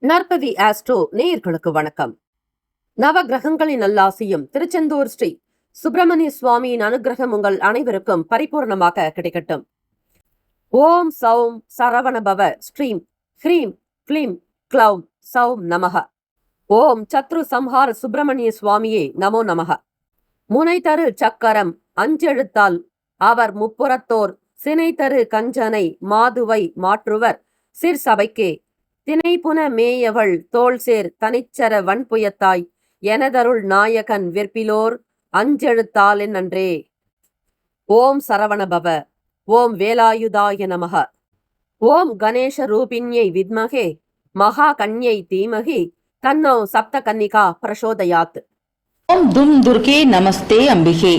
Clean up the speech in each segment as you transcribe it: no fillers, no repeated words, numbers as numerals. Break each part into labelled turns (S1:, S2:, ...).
S1: நற்பவி astro நேயர்களுக்கு வணக்கம். நவ கிரகங்களின் நல்லாசியும் திருச்செந்தூர் ஸ்ரீ சுப்பிரமணிய சுவாமியின் அனுகிரகம் உங்கள் அனைவருக்கும் பரிபூர்ணமாக கிடைக்கட்டும். ஓம் சௌம் சரவணபவ ஸ்ரீம் ஹ்ரீம் க்ளீம் க்ளௌம் சௌம் நமக. ஓம் சத்ரு சம்ஹார சுப்பிரமணிய சுவாமியே நமோ நமக. முனை தரு சக்கரம் அஞ்செழுத்தால் அவர் முப்புறத்தோர் சினை தரு கஞ்சனை மாதுவை மாற்றுவர் சிற்சபைக்கே தினைப்புன மேயவள் தோள்சேர் தனிச்சர வன்புயத்தாய் எனதருள் நாயகன் விற்பிலோர் அஞ்செழுத்தால் நன்றே. ஓம் சரவணபவ. ஓம் வேலாயுதாய நமக. ஓம் கணேஷ ரூபிண்யை வித்மகே மகா கன்யை தீமகி தன்னோ சப்த கன்னிகா பிரசோதயாத்.
S2: ஓம் தும் துர்கே நமஸ்தே அம்பிகே.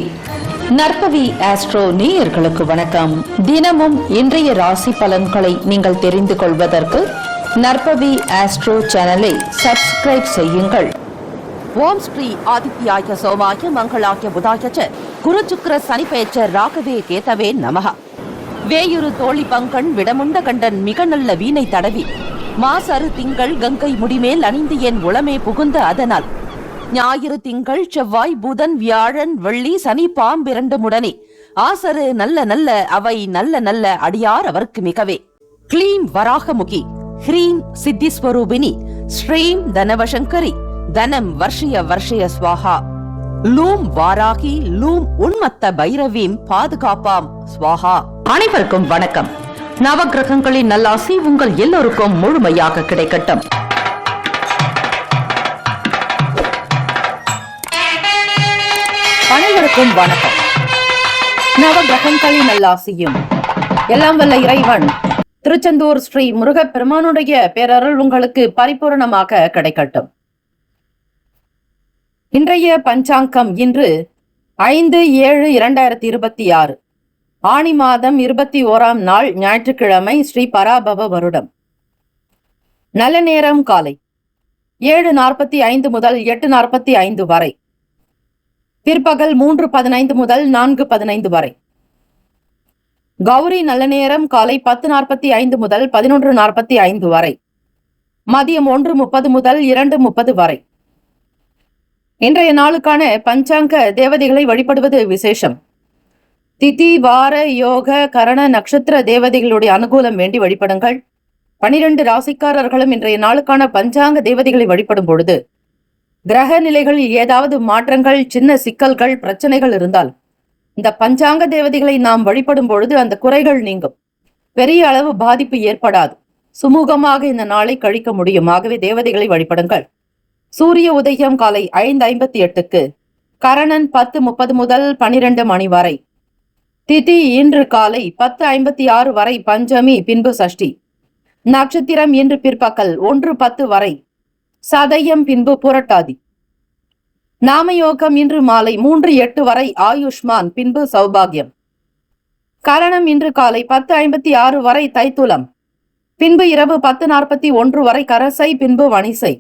S2: நற்பவி ஆஸ்ட்ரோ நேயர்களுக்கு வணக்கம். தினமும் இன்றைய ராசி பலன்களை நீங்கள் தெரிந்து கொள்வதற்கு நற்பவி ஆஸ்ட்ரோ சேனலை சப்ஸ்கிரைப் செய்யுங்கள்.
S1: ஓம் ஸ்ரீ ஆதித்யாய சோமாய மங்களாய புதாய குரு சுக்கிர சனி பெயர்ச்ச ராகவே கேதவே நமக. வேயுரு தோழி பங்கன் விடமுண்ட கண்டன் மிக நல்ல வீணை தடவி மாசரு திங்கள் கங்கை முடிமேல் அணிந்து என் உளமே புகுந்த அதனால் ஞாயிறு திங்கள் செவ்வாய் புதன் வியாழன் வெள்ளி சனி பாம்பிரண்டு முடனே ஆசரு நல்ல நல்ல அவை நல்ல நல்ல அடியார் அவருக்கு மிகவே. க்ளீம் வராகமுகி ஹ்ரீம் சித்திஸ்வரூபிணி ஸ்ரீம் தனவசங்கரி தனம் வர்ஷய வர்ஷய ஸ்வாஹா. லூம் வாராகி லூம் உன்மத்த பைரவீம் பாதுகாப்பாம் ஸ்வாஹா.
S2: அனைவருக்கும் வணக்கம். நவகிரகங்களின் நல்லாசி உங்கள் எல்லோருக்கும் முழுமையாக கிடைக்கட்டும்.
S1: அனைவருக்கும் வணக்கம். நவகிரகங்களின் நல்லாசியும் எல்லாம் வல்ல இறைவன் திருச்செந்தூர் ஸ்ரீ முருகப்பெருமானுடைய பேரருள் உங்களுக்கு பரிபூர்ணமாக கிடைக்கட்டும். இன்றைய பஞ்சாங்கம் இன்று 5/7/2026 ஆனி மாதம் 21ஆம் நாள் ஞாயிற்றுக்கிழமை, ஸ்ரீ பராபவ வருடம். நல்ல நேரம் காலை 7:45 முதல் 8:45 வரை. பிற்பகல் 3:15 முதல் 4:15 வரை. கௌரி நல்ல நேரம் காலை 10:45 முதல் 11:45 வரை. மதியம் 1:30 முதல் 2:30 வரை. இன்றைய நாளுக்கான பஞ்சாங்க தேவதைகளை வழிபடுவது விசேஷம். திதி வார யோக கரண நட்சத்திர தேவதைகளுடைய அனுகூலம் வேண்டி வழிபடுங்கள். 12 ராசிக்காரர்களும் இன்றைய நாளுக்கான பஞ்சாங்க தேவதைகளை வழிபடும் பொழுது கிரக நிலைகளில் ஏதாவது மாற்றங்கள், சின்ன சிக்கல்கள், பிரச்சனைகள் இருந்தால் இந்த பஞ்சாங்க தேவதைகளை நாம் வழிபடும் பொழுது அந்த குறைகள் நீங்கும். பெரிய அளவு பாதிப்பு ஏற்படாது. சுமூகமாக இந்த நாளை கழிக்க முடியும். ஆகவே தேவதைகளை வழிபடுங்கள். சூரிய உதயம் காலை 5:58க்கு. கரணன் 10:30 முதல் 12 மணி வரை. திதி இன்று காலை 10:56 வரை பஞ்சமி, பின்பு சஷ்டி. நட்சத்திரம் இன்று பிற்பகல் 1:10 வரை. சதயம், பின்பு புரட்டாதி. நாமயோகம் இன்று மாலை 3:08 வரை ஆயுஷ்மான், பின்பு சௌபாகியம். கரணம் இன்று காலை 10:56 வரை தைத்துலம், பின்பு இரவு 10:41 வரை கரசை, பின்பு வணிசை.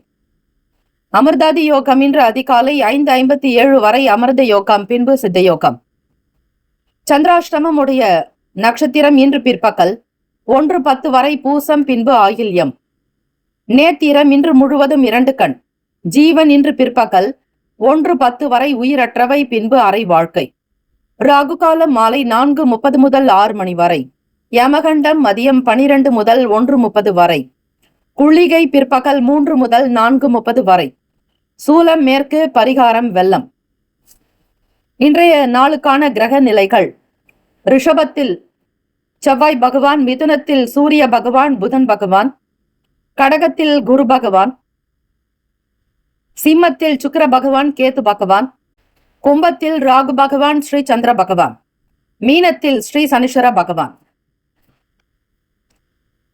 S1: அமிர்தாதி யோகம் இன்று அதிகாலை 5:57 வரை அமிர்த யோகம், பின்பு சித்த யோகம். சந்திராஷ்டமம் உடைய நட்சத்திரம் இன்று பிற்பகல் 1:10 வரை பூசம், பின்பு ஆயில்யம். நேத்திரம் இன்று முழுவதும் 2 கண். ஜீவன் இன்று பிற்பகல் 1:10 வரை உயிரற்றவை, பின்பு அரை வாழ்க்கை. ராகுகாலம் மாலை 4:30 முதல் 6 மணி வரை. யமகண்டம் மதியம் 12 முதல் 1:30 வரை. குளிகை பிற்பகல் 3 முதல் 4:30 வரை. சூலம் மேற்கு, பரிகாரம் வெள்ளம். இன்றைய நாளுக்கான கிரக நிலைகள்: ரிஷபத்தில் செவ்வாய் பகவான், மிதுனத்தில் சூரிய பகவான் புதன் பகவான், கடகத்தில் குரு பகவான், சிம்மத்தில் சுக்கிர பகவான் கேது பகவான், கும்பத்தில் ராகு பகவான் ஸ்ரீ சந்திர பகவான், மீனத்தில் ஸ்ரீ சனீஸ்வர பகவான்.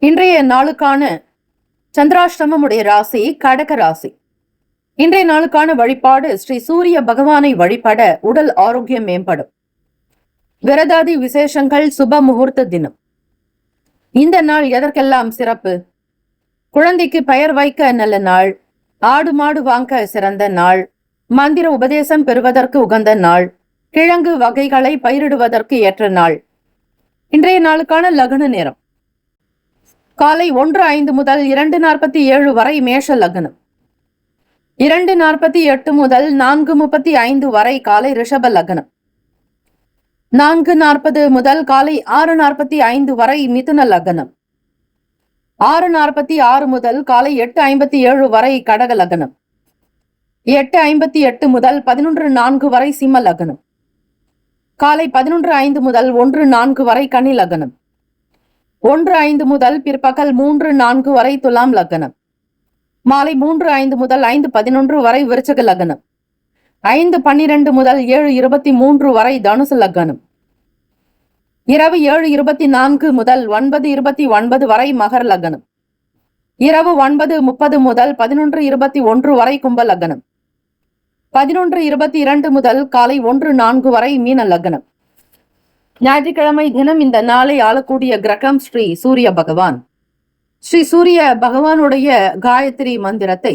S1: இன்றைய நாளுக்கான சந்திராஷ்டமம் உடைய ராசி கடக ராசி. இன்றைய நாளுக்கான வழிபாடு: ஸ்ரீ சூரிய பகவானை வழிபட உடல் ஆரோக்கியம் மேம்படும். விரதாதி விசேஷங்கள், சுப முகூர்த்த தினம். இந்த நாள் எதற்கெல்லாம் சிறப்பு? குழந்தைக்கு பெயர் வைக்க நல்ல நாள், ஆடு மாடு வாங்க சிறந்த நாள், மந்திர உபதேசம் பெறுவதற்கு உகந்த நாள், கிழங்கு வகைகளை பயிரிடுவதற்கு ஏற்ற நாள். இன்றைய நாளுக்கான லக்ன நேரம் காலை 1:05 முதல் 2:47 வரை மேஷ லக்னம். 2:48 முதல் 4:35 வரை காலை ரிஷப லக்னம். 4:40 முதல் காலை 6:45 வரை மிதுன லக்னம். 6:46 முதல் காலை 8:57 வரை கடக லக்னம். 8:58 முதல் 11:04 வரை சிம்ம லக்னம். காலை 11:05 முதல் 1:04 வரை கன்னி லக்னம். 1:05 முதல் பிற்பகல் 3:04 வரை துலாம் லக்னம். மாலை 3:05 முதல் 5:11 வரை விருச்சக லக்னம். 5:12 முதல் 7:23 வரை தனுசு லக்னம். இரவு 7:24 முதல் 9:29 வரை மகர லக்னம். இரவு 9:30 முதல் 11:21 வரை கும்ப லக்னம். 11:22 முதல் காலை 1:04 வரை மீன லக்னம். ஞாயிற்றுக்கிழமை தினம் இந்த நாளை ஆளக்கூடிய கிரகம் ஸ்ரீ சூரிய பகவான். ஸ்ரீ சூரிய பகவானுடைய காயத்ரி மந்திரத்தை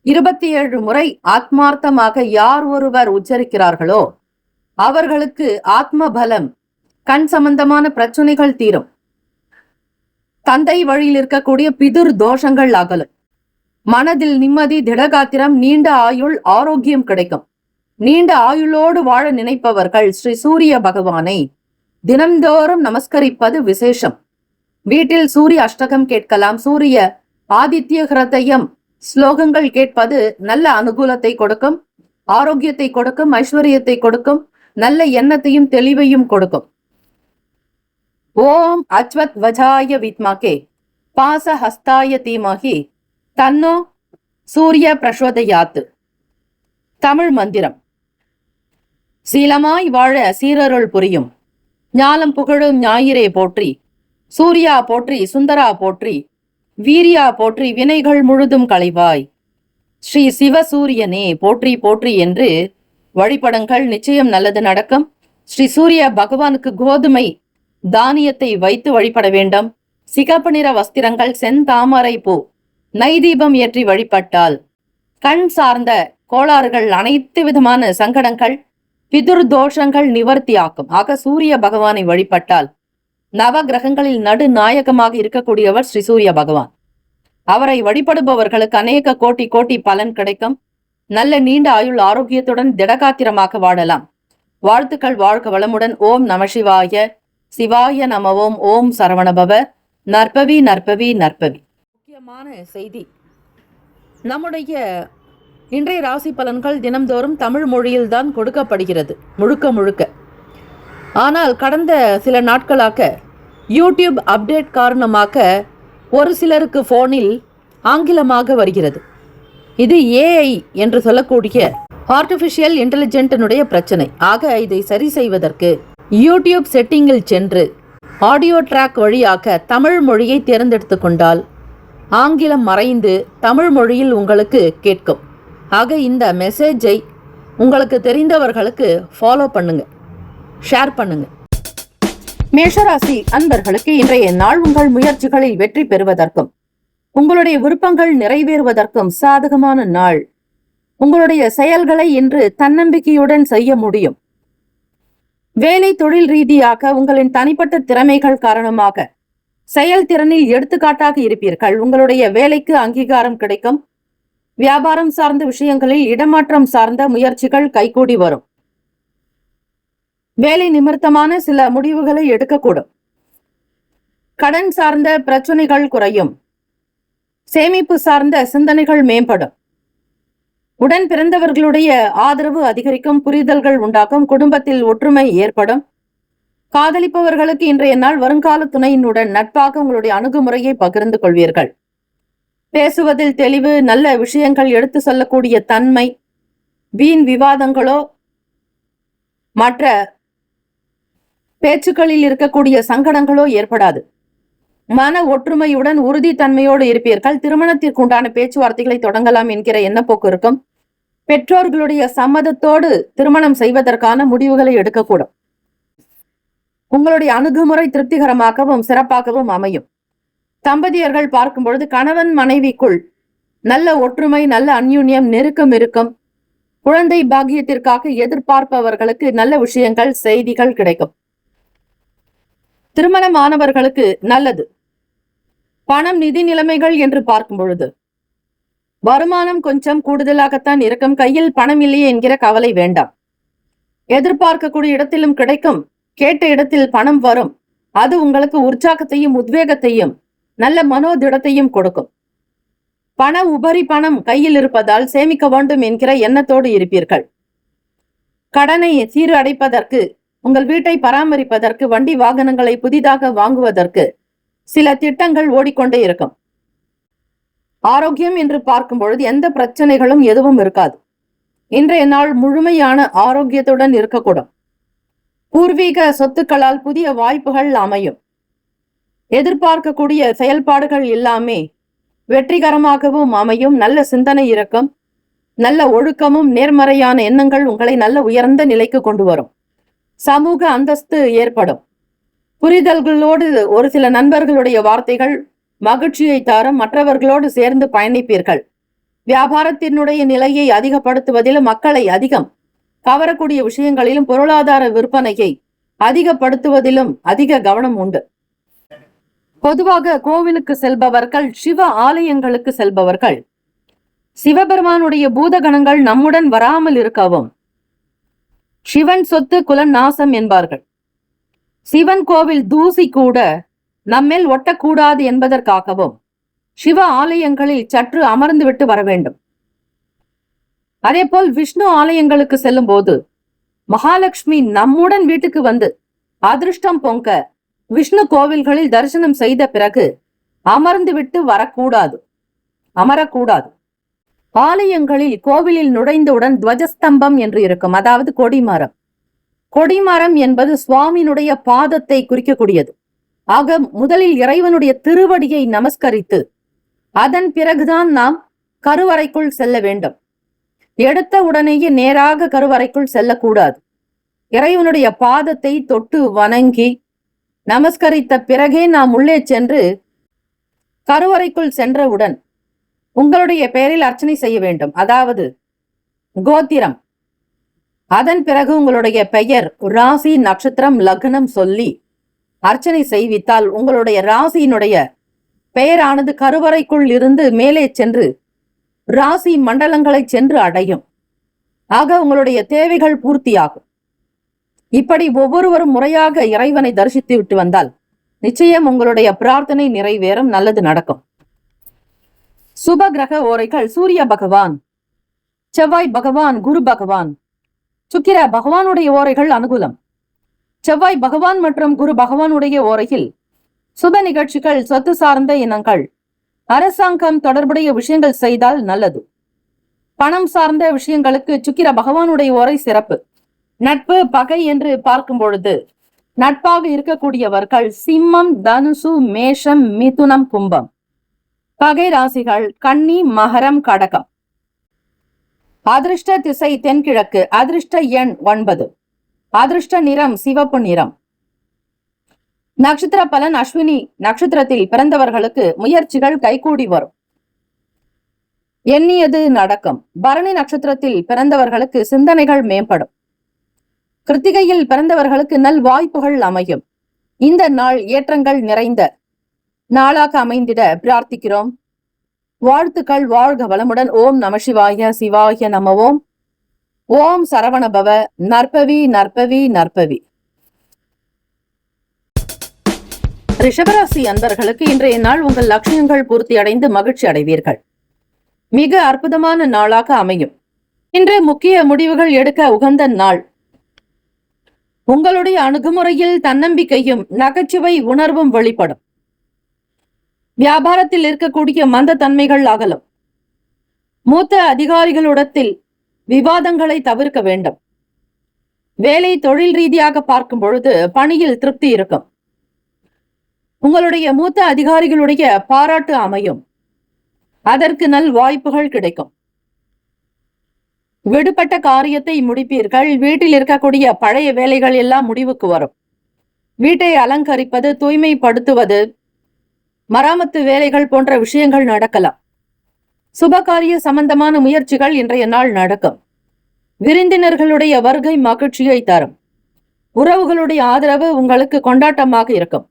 S1: 27 முறை ஆத்மார்த்தமாக யார் ஒருவர் உச்சரிக்கிறார்களோ அவர்களுக்கு ஆத்ம பலம், கண் சம்பந்தமான பிரச்சனைகள் தீரும், தந்தை வழியில் இருக்கக்கூடிய பிதுர் தோஷங்கள் அகலும், மனதில் நிம்மதி, திடகாத்திரம், நீண்ட ஆயுள், ஆரோக்கியம் கிடைக்கும். நீண்ட ஆயுளோடு வாழ நினைப்பவர்கள் ஸ்ரீ சூரிய பகவானை தினம்தோறும் நமஸ்கரிப்பது விசேஷம். வீட்டில் சூரிய அஷ்டகம் கேட்கலாம். சூரிய ஆதித்ய ஹிருதயம் ஸ்லோகங்கள் கேட்பது நல்ல அனுகூலத்தை கொடுக்கும், ஆரோக்கியத்தை கொடுக்கும், ஐஸ்வர்யத்தை கொடுக்கும், நல்ல எண்ணத்தையும் தெளிவையும் கொடுக்கும். ஓம் அச்வத் வஜாய வித்மகே பாச ஹஸ்தாய தீமஹி தன்னோ சூரிய பிரசோதயாத்து. தமிழ் மந்திரம். சீலமாய் வாழ சீரருள் புரியும், ஞாலம் புகழும் ஞாயிறே போற்றி, சூர்யா போற்றி, சுந்தரா போற்றி, வீரியா போற்றி, வினைகள் முழுதும் களைவாய், ஸ்ரீ சிவசூரியனே போற்றி போற்றி என்று வழிபடுங்கள். நிச்சயம் நல்லது நடக்கும். ஸ்ரீ சூரிய பகவானுக்கு கோதுமை தானியத்தை வைத்து வழிபட வேண்டும். சிகப்பு நிற வஸ்திரங்கள், செந்தாமரை பூ, நைதீபம் ஏற்றி வழிபட்டால் கண் சார்ந்த கோளாறுகள், அனைத்து விதமான சங்கடங்கள், பிதுர் தோஷங்கள் நிவர்த்தியாக்கும். ஆக சூரிய பகவானை வழிபட்டால் நவ கிரகங்களில் நடுநாயகமாக இருக்கக்கூடியவர் ஸ்ரீ சூரிய பகவான். அவரை வழிபடுபவர்களுக்கு அநேக கோட்டி கோட்டி பலன் கிடைக்கும். நல்ல நீண்ட ஆயுள், ஆரோக்கியத்துடன் திடகாத்திரமாக வாழலாம். வாழ்த்துக்கள். வாழ்க வளமுடன். ஓம் நம சிவாய. சிவாய நமவோம். ஓம் சரவணபவ. நற்பவி நற்பவி நற்பவி. முக்கியமான செய்தி, நம்முடைய இன்றைய ராசி பலன்கள் தினம்தோறும் தமிழ் மொழியில்தான் கொடுக்கப்படுகிறது முழுக்க முழுக்க. ஆனால் கடந்த சில நாட்களாக யூடியூப் அப்டேட் காரணமாக ஒரு சிலருக்கு போனில் ஆங்கிலமாக வருகிறது. இது ஏஐ என்று சொல்லக்கூடிய ஆர்டிஃபிஷியல் இன்டெலிஜென்டினுடைய பிரச்சனை. ஆக இதை சரி செய்வதற்கு யூடியூப் செட்டிங்கில் சென்று ஆடியோ ட்ராக் வழியாக தமிழ் மொழியை தேர்ந்தெடுத்து கொண்டால் ஆங்கிலம் மறைந்து தமிழ் மொழியில் உங்களுக்கு கேட்கும். ஆக இந்த மெசேஜை உங்களுக்கு தெரிந்தவர்களுக்கு ஃபாலோ பண்ணுங்க, ஷேர் பண்ணுங்க. மேஷராசி அன்பர்களுக்கு இன்றைய நாள் உங்கள் முயற்சிகளில் வெற்றி பெறுவதற்கும் உங்களுடைய விருப்பங்கள் நிறைவேறுவதற்கும் சாதகமான நாள். உங்களுடைய செயல்களை இன்று தன்னம்பிக்கையுடன் செய்ய முடியும். வேலை தொழில் ரீதியாக உங்களின் தனிப்பட்ட திறமைகள் காரணமாக செயல்திறனில் எடுத்துக்காட்டாக இருப்பீர்கள். உங்களுடைய வேலைக்கு அங்கீகாரம் கிடைக்கும். வியாபாரம் சார்ந்த விஷயங்களில் இடமாற்றம் சார்ந்த முயற்சிகள் கைகூடி வரும். வேலை நிமித்தமான சில முடிவுகளை எடுக்கக்கூடும். கடன் சார்ந்த பிரச்சனைகள் குறையும். சேமிப்பு சார்ந்த சிந்தனைகள் மேம்படும். உடன் பிறந்தவர்களுடைய ஆதரவு அதிகரிக்கும். புரிதல்கள் உண்டாகும். குடும்பத்தில் ஒற்றுமை ஏற்படும். காதலிப்பவர்களுக்கு இன்றைய நாள் வருங்கால துணையினுடன் நட்பாக உங்களுடைய அணுகுமுறையை பகிர்ந்து கொள்வீர்கள். பேசுவதில் தெளிவு, நல்ல விஷயங்கள் எடுத்து சொல்லக்கூடிய தன்மை, வீண் விவாதங்களோ மற்ற பேச்சுக்களில் இருக்கக்கூடிய சங்கடங்களோ ஏற்படாது. மன ஒற்றுமையுடன் உறுதித்தன்மையோடு இருப்பீர்கள். திருமணத்திற்கு உண்டான பேச்சுவார்த்தைகளை தொடங்கலாம் என்கிற எண்ணப்போக்கு இருக்கும். பெற்றோர்களுடைய சம்மதத்தோடு திருமணம் செய்வதற்கான முடிவுகளை எடுக்கக்கூடும். உங்களுடைய அணுகுமுறை திருப்திகரமாகவும் சிறப்பாகவும் அமையும். தம்பதியர்கள் பார்க்கும் பொழுது கணவன் மனைவிக்குள் நல்ல ஒற்றுமை, நல்ல அந்யுன்யம், நெருக்கம் இருக்கும். குழந்தை பாக்கியத்திற்காக எதிர்பார்ப்பவர்களுக்கு நல்ல விஷயங்கள், செய்திகள் கிடைக்கும். திருமணமானவர்களுக்கு நல்லது. பணம் நிதி நிலைமைகள் என்று பார்க்கும் பொழுது வருமானம் கொஞ்சம் கூடுதலாகத்தான் இருக்கும். கையில் பணம் இல்லையே என்கிற கவலை வேண்டாம். எதிர்பார்க்கக்கூடிய இடத்திலும் கிடைக்கும். கேட்ட இடத்தில் பணம் வரும். அது உங்களுக்கு உற்சாகத்தையும் உத்வேகத்தையும் நல்ல மனோதிடத்தையும் கொடுக்கும். பண உபரி பணம் கையில் இருப்பதால் சேமிக்க வேண்டும் என்கிற எண்ணத்தோடு இருப்பீர்கள். கடனை சீர் அடைப்பதற்கு, உங்கள் வீட்டை பராமரிப்பதற்கு, வண்டி வாகனங்களை புதிதாக வாங்குவதற்கு சில திட்டங்கள் ஓடிக்கொண்டே இருக்கும். ஆரோக்கியம் என்று பார்க்கும் பொழுது எந்த பிரச்சனைகளும் எதுவும் இருக்காது. இன்றைய நாள் முழுமையான ஆரோக்கியத்துடன் இருக்கக்கூடும். பூர்வீக சொத்துக்களால் புதிய வாய்ப்புகள் அமையும். எதிர்பார்க்கக்கூடிய செயல்பாடுகள் எல்லாமே வெற்றிகரமாகவும் அமையும். நல்ல சிந்தனை இருக்கும். நல்ல ஒழுக்கமும் நேர்மறையான எண்ணங்கள் உங்களை நல்ல உயர்ந்த நிலைக்கு கொண்டு வரும். சமூக அந்தஸ்து ஏற்படும். புரிதல்களோடு ஒரு சில நண்பர்களுடைய வார்த்தைகள் மகிழ்ச்சியை தரும். மற்றவர்களோடு சேர்ந்து பயணிப்பீர்கள். வியாபாரத்தினுடைய நிலையை அதிகப்படுத்துவதிலும், மக்களை அதிகம் கவரக்கூடிய விஷயங்களிலும், பொருளாதார விற்பனையை அதிகப்படுத்துவதிலும் அதிக கவனம் உண்டு. பொதுவாக கோவிலுக்கு செல்பவர்கள், சிவ ஆலயங்களுக்கு செல்பவர்கள், சிவபெருமானுடைய பூதகணங்கள் நம்முடன் வராமல் இருக்கவும், சிவன் சொத்து குலன் நாசம் என்பார்கள். சிவன் கோவில் தூசி கூட நம்மேல் ஒட்டக்கூடாது என்பதற்காகவும் சிவ ஆலயங்களில் சற்று அமர்ந்து விட்டு வர வேண்டும். அதே போல் விஷ்ணு ஆலயங்களுக்கு செல்லும் போது மகாலட்சுமி நம்முடன் வீட்டுக்கு வந்து அதிர்ஷ்டம் பொங்க விஷ்ணு கோவில்களில் தரிசனம் செய்த பிறகு அமர்ந்து விட்டு வரக்கூடாது, அமரக்கூடாது. ஆலயங்களில் கோவிலில் நுழைந்தவுடன் துவஜஸ்தம்பம் என்று இருக்கும், அதாவது கொடிமரம். கொடிமரம் என்பது சுவாமியினுடைய பாதத்தை குறிக்கக்கூடியது. ஆக முதலில் இறைவனுடைய திருவடியை நமஸ்கரித்து அதன் பிறகுதான் நாம் கருவறைக்குள் செல்ல வேண்டும். எடுத்த உடனேயே நேராக கருவறைக்குள் செல்லக்கூடாது. இறைவனுடைய பாதத்தை தொட்டு வணங்கி நமஸ்கரித்த பிறகே நாம் உள்ளே சென்று கருவறைக்குள் சென்றவுடன் உங்களுடைய பெயரில் அர்ச்சனை செய்ய வேண்டும், அதாவது கோத்திரம். அதன் பிறகு உங்களுடைய பெயர், ராசி, நட்சத்திரம், லக்னம் சொல்லி அர்ச்சனை செய்வித்தால் உங்களுடைய ராசியினுடைய பெயரானது கருவறைக்குள் இருந்து மேலே சென்று ராசி மண்டலங்களை சென்று அடையும். ஆக உங்களுடைய தேவைகள் பூர்த்தியாகும். இப்படி ஒவ்வொருவரும் முறையாக இறைவனை தரிசித்து விட்டு வந்தால் நிச்சயம் உங்களுடைய பிரார்த்தனை நிறைவேறும், நல்லது நடக்கும். சுப கிரக ஓரைகள்: சூரிய பகவான், செவ்வாய் பகவான், குரு பகவான், சுக்கிர பகவானுடைய ஓரைகள் அனுகூலம். செவ்வாய் பகவான் மற்றும் குரு பகவானுடைய ஓரையில் சுப நிகழ்ச்சிகள், சொத்து சார்ந்த இனங்கள், அரசாங்கம் தொடர்புடைய விஷயங்கள் செய்தால் நல்லது. பணம் சார்ந்த விஷயங்களுக்கு சுக்கிர பகவானுடைய ஓரை சிறப்பு. நட்பு, பகை என்று பார்க்கும் பொழுது நட்பாக இருக்கக்கூடியவர்கள் சிம்மம், தனுசு, மேஷம், மிதுனம், கும்பம். பகை ராசிகள் கன்னி, மகரம், கடகம். அதிர்ஷ்ட திசை தென்கிழக்கு. அதிர்ஷ்ட எண் 9. அதிர்ஷ்ட நிறம் சிவப்பு நிறம். நட்சத்திர பலன்: அஸ்வினி நட்சத்திரத்தில் பிறந்தவர்களுக்கு முயற்சிகள் கைகூடி வரும், எண்ணியது நடக்கும். பரணி நட்சத்திரத்தில் பிறந்தவர்களுக்கு சிந்தனைகள் மேம்படும். கிருத்திகையில் பிறந்தவர்களுக்கு நல் வாய்ப்புகள் அமையும். இந்த நாள் ஏற்றங்கள் நிறைந்த நாளாக அமைந்திட பிரார்த்திக்கிறோம். வாழ்த்துக்கள். வாழ்க வளமுடன். ஓம் நம சிவாய. சிவாய நம ஓம். ஓம் சரவணபவ. நற்பவி நற்பவி நற்பவி. ரிஷபராசி அன்பர்களுக்கு இன்றைய நாள் உங்கள் லட்சியங்கள் பூர்த்தி அடைந்து மகிழ்ச்சி அடைவீர்கள். மிக அற்புதமான நாளாக அமையும். இன்று முக்கிய முடிவுகள் எடுக்க உகந்த நாள். உங்களுடைய அணுகுமுறையில் தன்னம்பிக்கையும் நகைச்சுவை உணர்வும் வெளிப்படும். வியாபாரத்தில் இருக்கக்கூடிய மந்த தன்மைகள் அகலும். மூத்த அதிகாரிகளிடத்தில் விவாதங்களை தவிர்க்க வேண்டும். வேலை தொழில் ரீதியாக பார்க்கும் பொழுது பணியில் திருப்தி இருக்கும். உங்களுடைய மூத்த அதிகாரிகளுடைய பாராட்டு அமையும். அதற்கு நல் வாய்ப்புகள் கிடைக்கும். விடுபட்ட காரியத்தை முடிப்பீர்கள். வீட்டில் இருக்கக்கூடிய பழைய வேலைகள் எல்லாம் முடிவுக்கு வரும். வீட்டை அலங்கரிப்பது, தூய்மைப்படுத்துவது, மராமத்து வேலைகள் போன்ற விஷயங்கள் நடக்கலாம். சுபகாரிய சம்பந்தமான முயற்சிகள் இன்றைய நாள் நடக்கும். விருந்தினர்களுடைய வருகை மகிழ்ச்சியை தரும். உறவுகளுடைய ஆதரவு உங்களுக்கு கொண்டாட்டமாக இருக்கும்.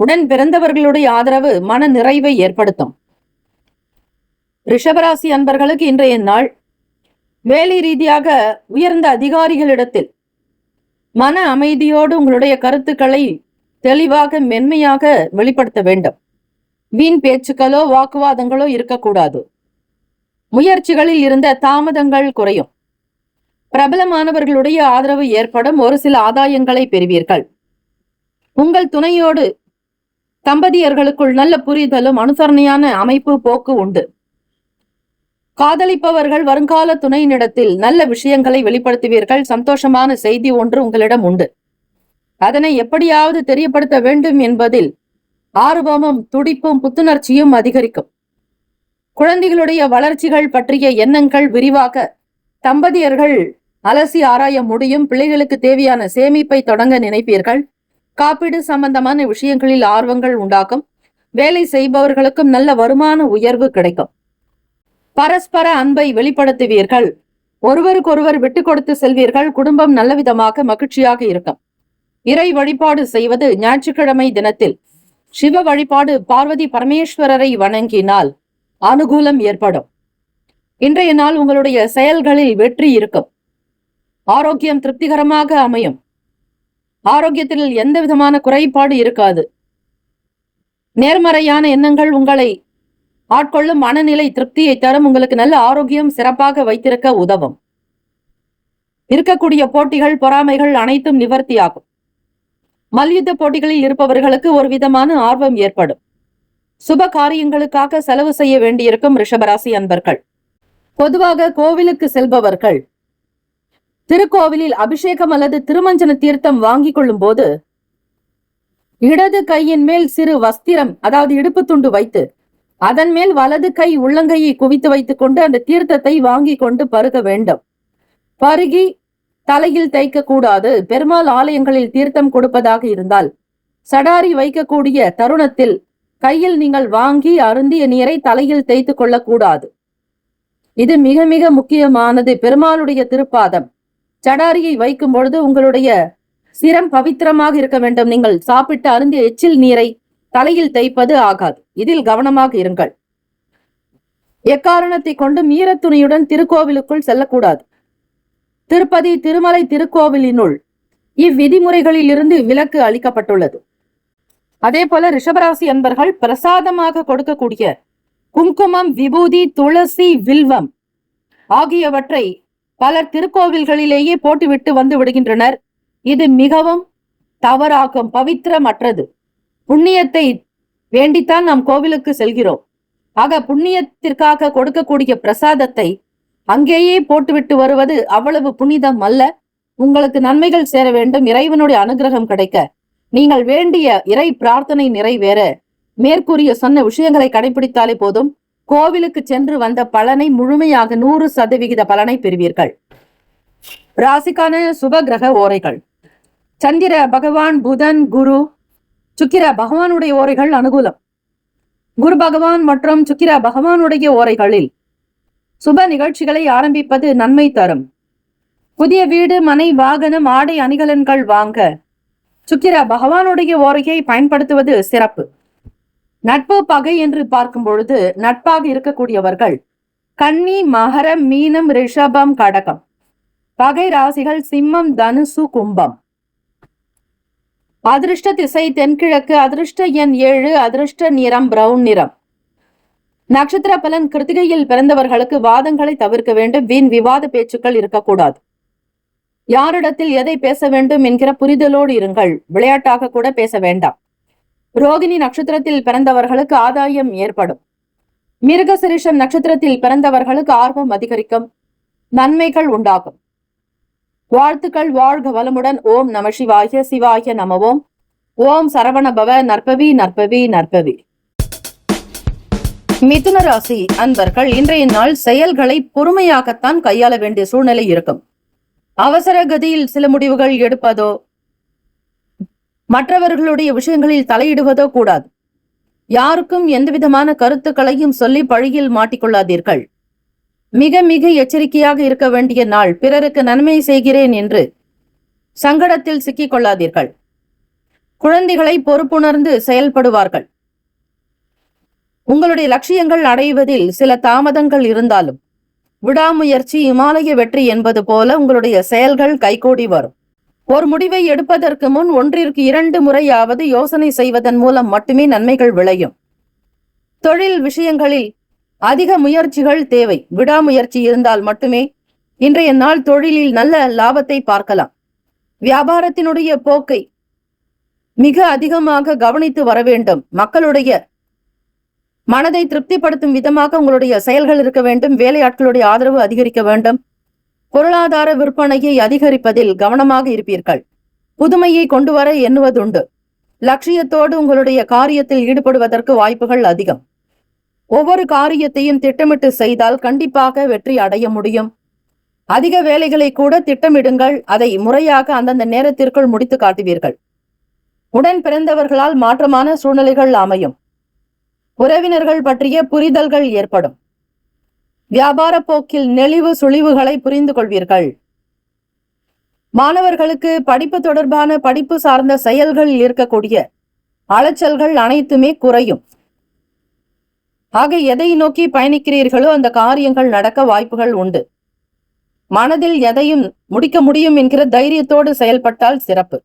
S1: உடன் பிறந்தவர்களுடைய ஆதரவு மன நிறைவை ஏற்படுத்தும். ரிஷபராசி அன்பர்களுக்கு இன்றைய நாள் வேலை ரீதியாக உயர்ந்த அதிகாரிகளிடத்தில் மன அமைதியோடு உங்களுடைய கருத்துக்களை தெளிவாக மென்மையாக வெளிப்படுத்த வேண்டும். வீண் பேச்சுக்களோ வாக்குவாதங்களோ இருக்கக்கூடாது. முயற்சிகளில் இருந்த தாமதங்கள் குறையும். பிரபலமானவர்களுடைய ஆதரவு ஏற்படும். ஒரு சில ஆதாயங்களை பெறுவீர்கள். உங்கள் துணையோடு தம்பதியர்களுக்குள் நல்ல புரிதலும் அனுசரணையான அமைப்பு போக்கு உண்டு. காதலிப்பவர்கள் வருங்கால துணையினிடத்தில் நல்ல விஷயங்களை வெளிப்படுத்துவீர்கள். சந்தோஷமான செய்தி ஒன்று உங்களிடம் உண்டு. அதனை எப்படியாவது தெரியப்படுத்த வேண்டும் என்பதில் ஆர்வமும் துடிப்பும் புத்துணர்ச்சியும் அதிகரிக்கும். குழந்தைகளுடைய வளர்ச்சிகள் பற்றிய எண்ணங்கள் விரிவாக தம்பதியர்கள் அலசி ஆராய முடியும். பிள்ளைகளுக்கு தேவையான சேமிப்பை தொடங்க நினைப்பீர்கள். காப்பீடு சம்பந்தமான விஷயங்களில் ஆர்வங்கள் உண்டாகும். வேலை செய்பவர்களுக்கும் நல்ல வருமான உயர்வு கிடைக்கும். பரஸ்பர அன்பை வெளிப்படுத்துவீர்கள். ஒருவருக்கொருவர் விட்டு கொடுத்து செல்வீர்கள். குடும்பம் நல்லவிதமாக மகிழ்ச்சியாக இருக்கும். இறை வழிபாடு செய்வது ஞாயிற்றுக்கிழமை தினத்தில் சிவ வழிபாடு பார்வதி பரமேஸ்வரரை வணங்கினால் அனுகூலம் ஏற்படும். இன்றைய நாள் உங்களுடைய செயல்களில் வெற்றி இருக்கும். ஆரோக்கியம் திருப்திகரமாக அமையும். ஆரோக்கியத்தில் எந்த விதமான குறைபாடு இருக்காது. நேர்மறையான எண்ணங்கள் உங்களை ஆட்கொள்ளும். மனநிலை திருப்தியை தரும். உங்களுக்கு நல்ல ஆரோக்கியம் சிறப்பாக வைத்திருக்க உதவும். இருக்கக்கூடிய போட்டிகள் பொறாமைகள் அனைத்தும் நிவர்த்தியாகும். மல்யுத்த போட்டிகளில் இருப்பவர்களுக்கு ஒரு விதமான ஆர்வம் ஏற்படும். சுப காரியங்களுக்காக செலவு செய்ய வேண்டியிருக்கும் ரிஷபராசி அன்பர்கள். பொதுவாக கோவிலுக்கு செல்பவர்கள் திருக்கோவிலில் அபிஷேகம் அல்லது திருமஞ்சன தீர்த்தம் வாங்கி கொள்ளும் போது இடது கையின் மேல் சிறு வஸ்திரம், அதாவது இடுப்பு துண்டு வைத்து அதன் மேல் வலது கை உள்ளங்கையை குவித்து வைத்துக் கொண்டு அந்த தீர்த்தத்தை வாங்கி கொண்டு பருக வேண்டும். பருகி தலையில் தைக்க கூடாது. பெருமாள் ஆலயங்களில் தீர்த்தம் கொடுப்பதாக இருந்தால் சடாரி வைக்கக்கூடிய தருணத்தில் கையில் நீங்கள் வாங்கி அருந்திய நீரை தலையில் தேய்த்து கொள்ளக்கூடாது. இது மிக மிக முக்கியமானது. பெருமாளுடைய திருப்பாதம் சடாரியை வைக்கும் பொழுது உங்களுடைய சிரம் பவித்திரமாக இருக்க வேண்டும். நீங்கள் சாப்பிட்டு அருந்திய எச்சில் நீரை தலையில் தேய்ப்பது ஆகாது. இதில் கவனமாக இருங்கள். எக்காரணத்தை கொண்டும் ஈரத்துணியுடன் திருக்கோவிலுக்குள் செல்லக்கூடாது. திருப்பதி திருமலை திருக்கோவிலினுள் இவ்விதிமுறைகளில் இருந்து விலக்கு அளிக்கப்பட்டுள்ளது. அதே போல ரிஷபராசி அன்பர்கள் பிரசாதமாக கொடுக்கக்கூடிய குங்குமம், விபூதி, துளசி, வில்வம் ஆகியவற்றை பலர் திருக்கோவில்களிலேயே போட்டுவிட்டு வந்து விடுகின்றனர். இது மிகவும் தவறாகும். பவித்திரமற்றது. புண்ணியத்தை வேண்டித்தான் நாம் கோவிலுக்கு செல்கிறோம். ஆக புண்ணியத்திற்காக கொடுக்கக்கூடிய பிரசாதத்தை அங்கேயே போட்டுவிட்டு வருவது அவ்வளவு புனிதம் அல்ல. உங்களுக்கு நன்மைகள் சேர வேண்டும், இறைவனுடைய அனுகிரகம் கிடைக்க, நீங்கள் வேண்டிய இறை பிரார்த்தனை நிறைவேற மேற்கூறிய சொன்ன விஷயங்களை கடைபிடித்தாலே போதும். கோவிலுக்கு சென்று வந்த பலனை முழுமையாக 100% பலனை பெறுவீர்கள். ராசிக்கான சுப கிரக ஓரைகள். சந்திர பகவான், புதன், குரு, சுக்கிர பகவானுடைய ஓரைகள் அனுகூலம். குரு பகவான் மற்றும் சுக்கிர பகவானுடைய ஓரைகளில் சுப நிகழ்ச்சிகளை ஆரம்பிப்பது நன்மை தரும். புதிய வீடு, மனை, வாகனம், ஆடை அணிகலன்கள் வாங்க சுக்கிர பகவானுடைய ஓரையை பயன்படுத்துவது சிறப்பு. நட்பு பகை என்று பார்க்கும் பொழுது நட்பாக இருக்கக்கூடியவர்கள் கன்னி, மகரம், மீனம், ரிஷபம், கடகம். பகை ராசிகள் சிம்மம், தனுசு, கும்பம். அதிர்ஷ்ட திசை தென்கிழக்கு. அதிர்ஷ்ட எண் 7. அதிர்ஷ்ட நிறம் பிரவுன் நிறம். நட்சத்திர பலன். கிருத்திகையில் பிறந்தவர்களுக்கு வாதங்களை தவிர்க்க வேண்டும். வீண் விவாத பேச்சுக்கள் இருக்கக்கூடாது. யாரிடத்தில் எதை பேச வேண்டும் என்கிற புரிதலோடு இருங்கள். விளையாட்டாக கூட பேச வேண்டாம். ரோகிணி நட்சத்திரத்தில் பிறந்தவர்களுக்கு ஆதாயம் ஏற்படும். மிருகசிரிஷம் நட்சத்திரத்தில் பிறந்தவர்களுக்கு ஆர்வம் அதிகரிக்கும். நன்மைகள் உண்டாகும். வாழ்த்துக்கள். வாழ்க வளமுடன். ஓம் நம சிவாய. சிவாய நமவோம். ஓம் சரவணபவ. நற்பவி நற்பவி நற்பவி. மிதுன ராசி அன்பர்கள் இன்றைய நாள் செயல்களை பொறுமையாகத்தான் கையாள வேண்டிய சூழ்நிலை இருக்கும். அவசர கதியில் சில முடிவுகள் எடுப்பதோ மற்றவர்களுடைய விஷயங்களில் தலையிடுவதோ கூடாது. யாருக்கும் எந்தவிதமான கருத்துக்களையும் சொல்லி பழியில் மாட்டிக்கொள்ளாதீர்கள். மிக மிக எச்சரிக்கையாக இருக்க வேண்டிய நாள். பிறருக்கு நன்மை செய்கிறேன் என்று சங்கடத்தில் சிக்கிக் கொள்ளாதீர்கள். குழந்தைகளை பொறுப்புணர்ந்து செயல்படுவார்கள். உங்களுடைய லட்சியங்கள் அடைவதில் சில தாமதங்கள் இருந்தாலும் விடாமுயற்சி இமாலய வெற்றி என்பது போல உங்களுடைய செயல்கள் கைகூடி வரும். ஒரு முடிவை எடுப்பதற்கு முன் 1-2 முறையாவது யோசனை செய்வதன் மூலம் மட்டுமே நன்மைகள் விளையும். தொழில் விஷயங்களில் அதிக முயற்சிகள் தேவை. விடாமுயற்சி இருந்தால் மட்டுமே இன்றைய நாள் தொழிலில் நல்ல லாபத்தை பார்க்கலாம். வியாபாரத்தினுடைய போக்கை மிக அதிகமாக கவனித்து வர வேண்டும். மக்களுடைய மனதை திருப்திப்படுத்தும் விதமாக உங்களுடைய செயல்கள் இருக்க வேண்டும். வேலையாட்களுடைய ஆதரவு அதிகரிக்க வேண்டும். பொருளாதார விற்பனையை அதிகரிப்பதில் கவனமாக இருப்பீர்கள். புதுமையை கொண்டு வர எண்ணுவதுண்டு. லட்சியத்தோடு உங்களுடைய காரியத்தில் ஈடுபடுவதற்கு வாய்ப்புகள் அதிகம். ஒவ்வொரு காரியத்தையும் திட்டமிட்டு செய்தால் கண்டிப்பாக வெற்றி அடைய முடியும். அதிக வேலைகளை கூட திட்டமிடுங்கள். அதை முறையாக அந்தந்த நேரத்திற்குள் முடித்து காட்டுவீர்கள். உடன் பிறந்தவர்களால் மாற்றமான சூழ்நிலைகள் அமையும். உறவினர்கள் பற்றிய புரிதல்கள் ஏற்படும். வியாபார போக்கில் நெளிவு சுழிவுகளை புரிந்து கொள்வீர்கள். மாணவர்களுக்கு படிப்பு தொடர்பான படிப்பு சார்ந்த செயல்கள் இருக்கக்கூடிய அலைச்சல்கள் அனைத்துமே குறையும். ஆக எதை நோக்கி பயணிக்கிறீர்களோ அந்த காரியங்கள் நடக்க வாய்ப்புகள் உண்டு. மனதில் எதையும் முடிக்க முடியும் என்கிற தைரியத்தோடு செயல்பட்டால் சிறப்பு.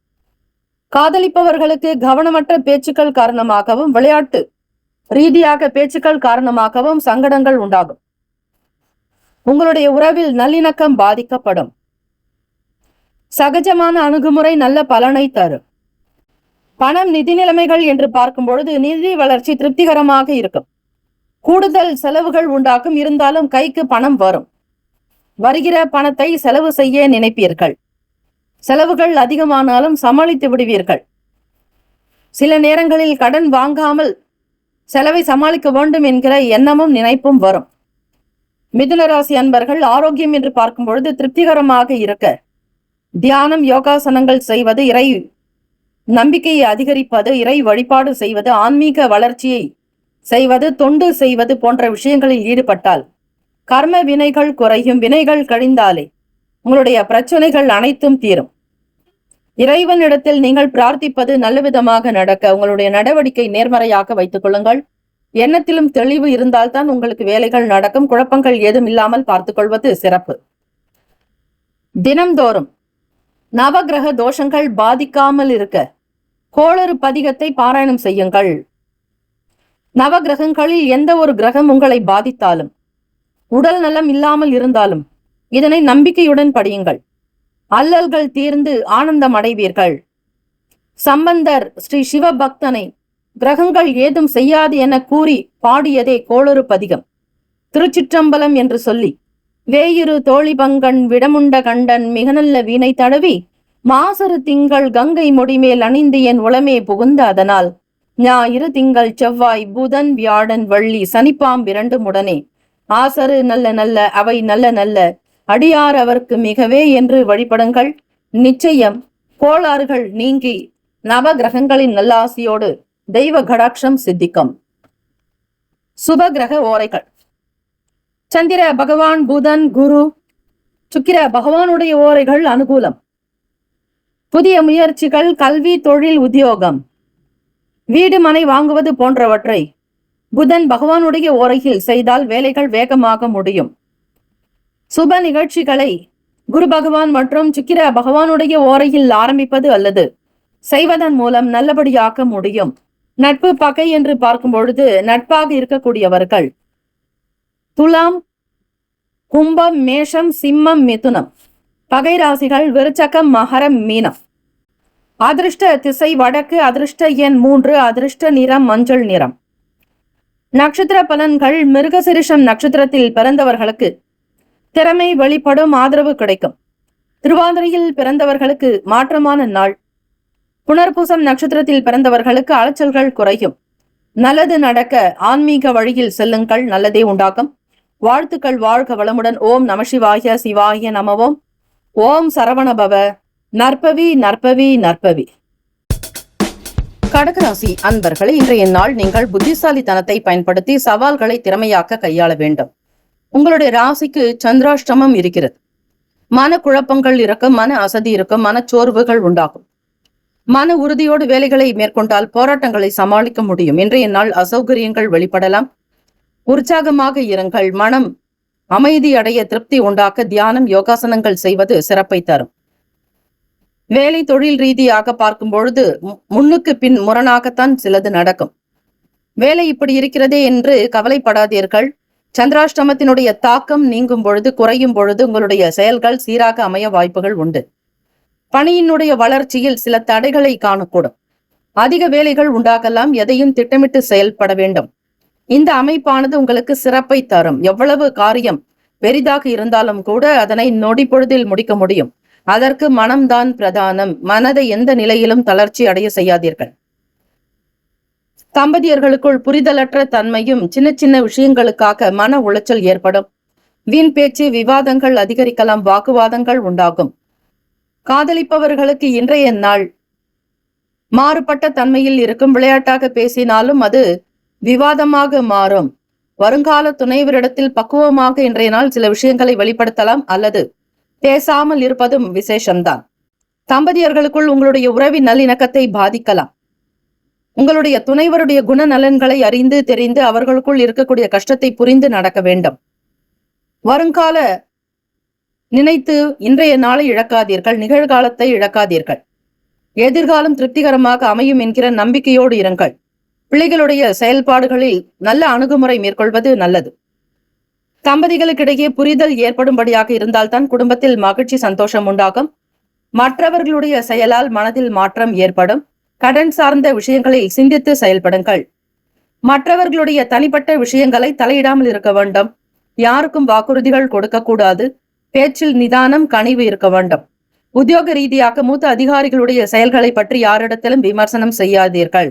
S1: காதலிப்பவர்களுக்கு கவனமற்ற பேச்சுக்கள் காரணமாகவும் விளையாட்டு ரீதியாக பேச்சுக்கள் காரணமாகவும் சங்கடங்கள் உண்டாகும். உங்களுடைய உறவில் நல்லிணக்கம் பாதிக்கப்படும். சகஜமான அணுகுமுறை நல்ல பலனை தரும். பணம் நிதி நிலைமைகள் என்று பார்க்கும் பொழுது நிதி வளர்ச்சி திருப்திகரமாக இருக்கும். கூடுதல் செலவுகள் உண்டாகும். இருந்தாலும் கைக்கு பணம் வரும். வருகிற பணத்தை செலவு செய்ய நினைப்பீர்கள். செலவுகள் அதிகமானாலும் சமாளித்து விடுவீர்கள். சில நேரங்களில் கடன் வாங்காமல் செலவை சமாளிக்க வேண்டும் என்கிற எண்ணமும் நினைப்பும் வரும். மிதுன ராசி அன்பர்கள் ஆரோக்கியம் என்று பார்க்கும் பொழுது திருப்திகரமாக இருக்க தியானம், யோகாசனங்கள் செய்வது, இறை நம்பிக்கையை அதிகரிப்பது, இறை வழிபாடு செய்வது, ஆன்மீக வளர்ச்சியை செய்வது, தொண்டு செய்வது போன்ற விஷயங்களில் ஈடுபட்டால் கர்ம வினைகள் குறையும். வினைகள் கழிந்தாலே உங்களுடைய பிரச்சனைகள் அனைத்தும் தீரும். இறைவனிடத்தில் நீங்கள் பிரார்த்திப்பது நல்ல விதமாக நடக்க உங்களுடைய நடவடிக்கை நேர்மறையாக வைத்துக் கொள்ளுங்கள். எண்ணத்திலும் தெளிவு இருந்தால்தான் உங்களுக்கு வேலைகள் நடக்கும். குழப்பங்கள் ஏதும் இல்லாமல் பார்த்துக் கொள்வது சிறப்பு. தினம்தோறும் நவகிரக தோஷங்கள் பாதிக்காமல் இருக்க கோளறு பதிகத்தை பாராயணம் செய்யுங்கள். நவகிரகங்களில் எந்த ஒரு கிரகம் உங்களை பாதித்தாலும், உடல் நலம் இல்லாமல் இருந்தாலும் இதனை நம்பிக்கையுடன் படியுங்கள். அல்லல்கள் தீர்ந்து ஆனந்தம் அடைவீர்கள். சம்பந்தர் ஸ்ரீ சிவபக்தனை கிரகங்கள் ஏதும் செய்யாது என கூறி பாடியதே கோளறு பதிகம். திருச்சிற்றம்பலம் என்று சொல்லி வேயுரு தோழிபங்கன் விடமுண்ட கண்டன் மிக நல்ல வீணை தடவி மாசரு திங்கள் கங்கை முடிமேல் அணிந்து என் உளமே புகுந்த அதனால் ஞாயிறு திங்கள் செவ்வாய் புதன் வியாழன் வள்ளி சனிப்பாம் 2 உடனே ஆசரு நல்ல நல்ல அவை நல்ல நல்ல அடியார் அவர்க்கு மிகவே என்று வழிபடுங்கள். நிச்சயம் கோளாறுகள் நீங்கி நவ கிரகங்களின் நல்லாசியோடு தெய்வ கடாட்சம் சித்திக்கும். சுப கிரக ஓரைகள். சந்திர பகவான், புதன், குரு, சுக்கிர பகவானுடைய ஓரைகள் அனுகூலம். புதிய முயற்சிகள், கல்வி, தொழில், உத்தியோகம், வீடு மனை வாங்குவது போன்றவற்றை புதன் பகவானுடைய ஓரையில் செய்தால் வேலைகள் வேகமாக முடியும். சுப நிகழ்ச்சிகளை குரு பகவான் மற்றும் சுக்கிர பகவானுடைய ஓரையில் ஆரம்பிப்பது அல்லது செய்வதன் மூலம் நல்லபடியாக்க முடியும். நட்பு பகை என்று பார்க்கும் பொழுது நட்பாக இருக்கக்கூடியவர்கள் துலாம், கும்பம், மேஷம், சிம்மம், மிதுனம். பகை ராசிகள் விருச்சகம், மகரம், மீனம். அதிர்ஷ்ட திசை வடக்கு. அதிர்ஷ்ட எண் 3. அதிர்ஷ்ட நிறம் மஞ்சள் நிறம். நட்சத்திர பலன்கள். மிருகசிரிஷம் நட்சத்திரத்தில் பிறந்தவர்களுக்கு திறமை வெளிப்படும், ஆதரவு கிடைக்கும். திருவாதிரையில் பிறந்தவர்களுக்கு மாற்றமான நாள். புனர்பூசம் நட்சத்திரத்தில் பிறந்தவர்களுக்கு அலைச்சல்கள் குறையும். நல்லது நடக்க ஆன்மீக வழியில் செல்லுங்கள், நல்லதே உண்டாகும். வாழ்த்துக்கள். வாழ்க வளமுடன். ஓம் நமசிவாய. சிவாய நமவோம். ஓம் சரவணபவ. நற்பவி நற்பவி நற்பவி. கடகராசி அன்பர்களை, இன்றைய நாள் நீங்கள் புத்திசாலித்தனத்தை பயன்படுத்தி சவால்களை திறமையாக்க கையாள வேண்டும். உங்களுடைய ராசிக்கு சந்திராஷ்டமம் இருக்கிறது. மன குழப்பங்கள் இருக்கும், மன அசதி இருக்கும், மனச்சோர்வுகள் உண்டாகும். மன உறுதியோடு வேலைகளை மேற்கொண்டால் போராட்டங்களை சமாளிக்க முடியும். இன்றைய நாள் அசௌகரியங்கள் வெளிப்படலாம். உற்சாகமாக இருங்கள். மனம் அமைதி அடைய திருப்தி உண்டாக்க தியானம், யோகாசனங்கள் செய்வது சிறப்பை தரும். வேலை தொழில் ரீதியாக பார்க்கும் பொழுது முன்னுக்கு பின் முரணாகத்தான் சிலது நடக்கும். வேலை இப்படி இருக்கிறதே என்று கவலைப்படாதீர்கள். சந்திராஷ்டமத்தினுடைய தாக்கம் நீங்கும் பொழுது, குறையும் பொழுது உங்களுடைய செயல்கள் சீராக அமைய வாய்ப்புகள் உண்டு. பணியினுடைய வளர்ச்சியில் சில தடைகளை காணக்கூடும். அதிக வேலைகள் உண்டாகலாம். எதையும் திட்டமிட்டு செயல்பட வேண்டும். இந்த அமைப்பானது உங்களுக்கு சிறப்பை தரும். எவ்வளவு காரியம் பெரிதாக இருந்தாலும் கூட அதனை நொடி பொழுதில் முடிக்க முடியும். அதற்கு மனம்தான் பிரதானம். மனதை எந்த நிலையிலும் தளர்ச்சி அடைய செய்யாதீர்கள். தம்பதியர்களுக்குள் புரிதலற்ற தன்மையும் சின்ன சின்ன விஷயங்களுக்காக மன உளைச்சல் ஏற்படும். வீண் பேச்சு, விவாதங்கள் அதிகரிக்கலாம். வாக்குவாதங்கள் உண்டாகும். காதலிப்பவர்களுக்கு இன்றைய நாள் மாறுபட்ட தன்மையில் இருக்கும். விளையாட்டாக பேசினாலும் அது விவாதமாக மாறும். வருங்கால துணைவரிடத்தில் பக்குவமாக இன்றைய நாள் சில விஷயங்களை வெளிப்படுத்தலாம் அல்லது பேசாமல் இருப்பதும் விசேஷம்தான். தம்பதியர்களுக்குள் உங்களுடைய உறவின் நல்லிணக்கத்தை பாதிக்கலாம். உங்களுடைய துணைவருடைய குணநலன்களை அறிந்து தெரிந்து அவர்களுக்குள் இருக்கக்கூடிய கஷ்டத்தை புரிந்து நடக்க வேண்டும். வருங்கால நினைத்து இன்றைய நாளை இழக்காதீர்கள். நிகழ்காலத்தை இழக்காதீர்கள். எதிர்காலம் திருப்திகரமாக அமையும் என்கிற நம்பிக்கையோடு இருங்கள். பிள்ளைகளுடைய செயல்பாடுகளில் நல்ல அணுகுமுறை மேற்கொள்வது நல்லது. தம்பதிகளுக்கிடையே புரிதல் ஏற்படும்படியாக இருந்தால்தான் குடும்பத்தில் மகிழ்ச்சி, சந்தோஷம் உண்டாகும். மற்றவர்களுடைய செயலால் மனதில் மாற்றம் ஏற்படும். கடன் சார்ந்த விஷயங்களை சிந்தித்து செயல்படுங்கள். மற்றவர்களுடைய தனிப்பட்ட விஷயங்களை தலையிடாமல் இருக்க வேண்டும். யாருக்கும் வாக்குறுதிகள் கொடுக்க கூடாது. பேச்சில் நிதானம், கனிவு இருக்க வேண்டும். உத்தியோக ரீதியாக மூத்த அதிகாரிகளுடைய செயல்களை பற்றி யாரிடத்திலும் விமர்சனம் செய்யாதீர்கள்.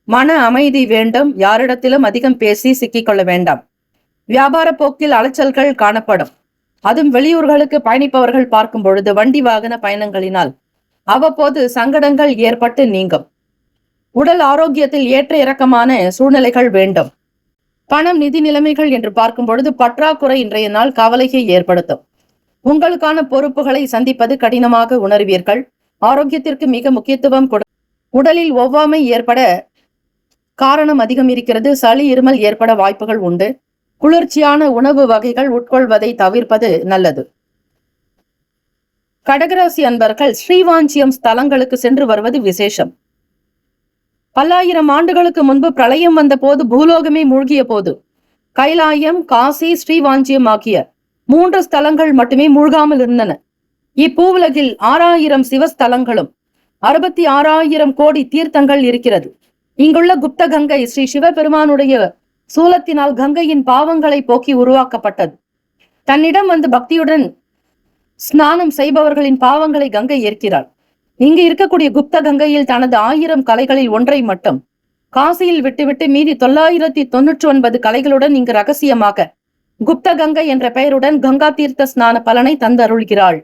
S1: மன அமைதி வேண்டும். யாரிடத்திலும் அதிகம் பேசி சிக்கிக்கொள்ள வேண்டாம். வியாபார போக்கில் அலைச்சல்கள் காணப்படும். அதுவும் வெளியூர்களுக்கு பயணிப்பவர்கள் பார்க்கும் பொழுது வண்டி வாகன பயணங்களினால் அவ்வப்போது சங்கடங்கள் ஏற்பட்டு நீங்கும். உடல் ஆரோக்கியத்தில் ஏற்ற இறக்கமான சூழ்நிலைகள் வேண்டும். பணம், நிதி நிலைமைகள் என்று பார்க்கும் பொழுது பற்றாக்குறை இன்றைய நாள் கவலையை ஏற்படுத்தும். உங்களுக்கான பொறுப்புகளை சந்திப்பது கடினமாக உணர்வீர்கள். ஆரோக்கியத்திற்கு மிக முக்கியத்துவம் கொடு. உடலில் ஒவ்வாமை ஏற்பட காரணம் அதிகம் இருக்கிறது. சளி, இருமல் ஏற்பட வாய்ப்புகள் உண்டு. குளிர்ச்சியான உணவு வகைகள் உட்கொள்வதை தவிர்ப்பது நல்லது. கடகராசி அன்பர்கள் ஸ்ரீவாஞ்சியம் ஸ்தலங்களுக்கு சென்று வருவது விசேஷம். பல்லாயிரம் ஆண்டுகளுக்கு முன்பு பிரளயம் வந்த போது, பூலோகமே மூழ்கிய போது கைலாயம், காசி, ஸ்ரீவாஞ்சியம் ஆகிய 3 ஸ்தலங்கள் மட்டுமே மூழ்காமல் இருந்தன. இப்பூவுலகில் 6000 சிவஸ்தலங்களும் 66,000 கோடி தீர்த்தங்கள் இருக்கிறது. இங்குள்ள குப்த கங்கை ஸ்ரீ சிவபெருமானுடைய சூலத்தினால் கங்கையின் பாவங்களை போக்கி உருவாக்கப்பட்டது. தன்னிடம் வந்து பக்தியுடன் ஸ்நானம் செய்பவர்களின் பாவங்களை கங்கை ஏற்கிறாள். இங்கு இருக்கக்கூடிய குப்த கங்கையில் தனது 1000 கலைகளில் ஒன்றை மட்டும் காசியில் விட்டுவிட்டு மீதி 999 கலைகளுடன் இங்கு ரகசியமாக குப்த கங்கை என்ற பெயருடன் கங்கா தீர்த்த ஸ்நான பலனை தந்தருள்கிறாள்.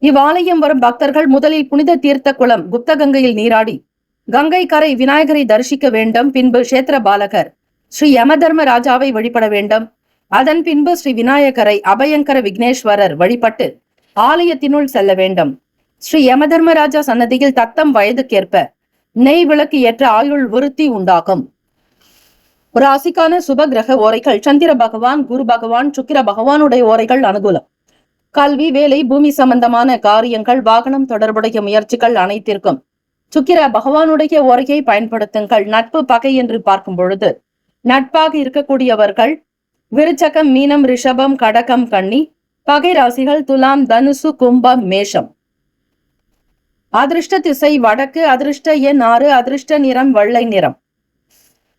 S1: இவ்வாலயம் வரும் பக்தர்கள் முதலில் புனித தீர்த்த குளம் குப்த கங்கையில் நீராடி கங்கை கரை விநாயகரை தரிசிக்க வேண்டும். பின்பு கஷேத்திர பாலகர் ஸ்ரீ யமதர்ம ராஜாவை வழிபட வேண்டும். அதன் பின்பு ஸ்ரீ விநாயகரை அபயங்கர விக்னேஸ்வரர் வழிபட்டு ஆலயத்தினுள் செல்ல வேண்டும். ஸ்ரீ யமதர்மராஜா சன்னதியில் தத்தம் வயதுக்கேற்ப நெய் விளக்கு ஏற்ற ஆயுள் விருத்தி உண்டாகும். ராசிக்கான சுப கிரக ஓரைகள் சந்திர பகவான், குரு பகவான், சுக்கிர பகவானுடைய ஓரைகள் அனுகூலம். கல்வி, வேலை, பூமி சம்பந்தமான காரியங்கள், வாகனம் தொடர்புடைய முயற்சிகள் அனைத்திற்கும் சுக்கிர பகவானுடைய ஓரையை பயன்படுத்துங்கள். நட்பு, பகை என்று பார்க்கும் பொழுது நட்பாக இருக்கக்கூடியவர்கள் விருச்சகம், மீனம், ரிஷபம், கடகம், கன்னி. பகை ராசிகள் துலாம், தனுசு, கும்பம், மேஷம். அதிர்ஷ்ட திசை வடக்கு. அதிர்ஷ்ட எண் 6. அதிர்ஷ்ட நிறம் வெள்ளை நிறம்.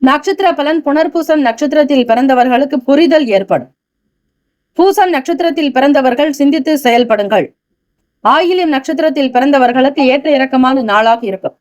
S1: நட்சத்திர பலன் புனர்பூசம் நட்சத்திரத்தில் பிறந்தவர்களுக்கு புரிதல் ஏற்படும். பூசம் நட்சத்திரத்தில் பிறந்தவர்கள் சிந்தித்து செயல்படுங்கள். ஆயில்யம் நட்சத்திரத்தில் பிறந்தவர்களுக்கு ஏற்ற இறக்கமான நாளாக இருக்கும்.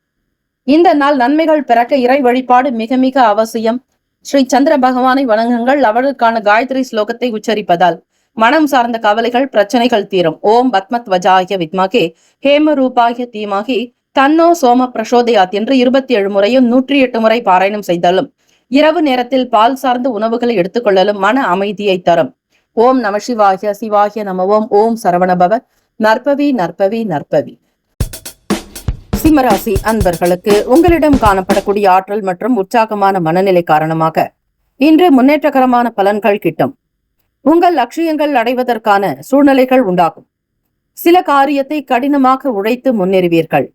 S1: இந்த நாள் நன்மைகள் பிறக்க இறை வழிபாடு மிக மிக அவசியம். ஸ்ரீ சந்திர பகவானை வணங்குங்கள். அவருக்கான காயத்ரி ஸ்லோகத்தை உச்சரிப்பதால் மனம் சார்ந்த கவலைகள், பிரச்சனைகள் தீரும். ஓம் பத்மத்வஜாய வித்மகே ஹேம ரூபாய தீமகி தன்னோ சோம பிரசோதயாத் என்று 27 முறையும் 108 முறை பாராயணம் செய்தாலும் இரவு நேரத்தில் பால் சார்ந்த உணவுகளை எடுத்துக்கொள்ளலும் மன அமைதியை தரும். ஓம் நம சிவாய சிவாய நம. ஓம் சரவணபவ. நற்பவி நற்பவி நற்பவி. சிம்மராசி அன்பர்களுக்கு உங்களிடம் காணப்படக்கூடிய ஆற்றல் மற்றும் உற்சாகமான மனநிலை காரணமாக இன்று முன்னேற்றகரமான பலன்கள் கிட்டும். உங்கள் லட்சியங்கள் அடைவதற்கான சூழ்நிலைகள் உண்டாகும். சில காரியத்தை கடினமாக உழைத்து முன்னேறுவீர்கள்.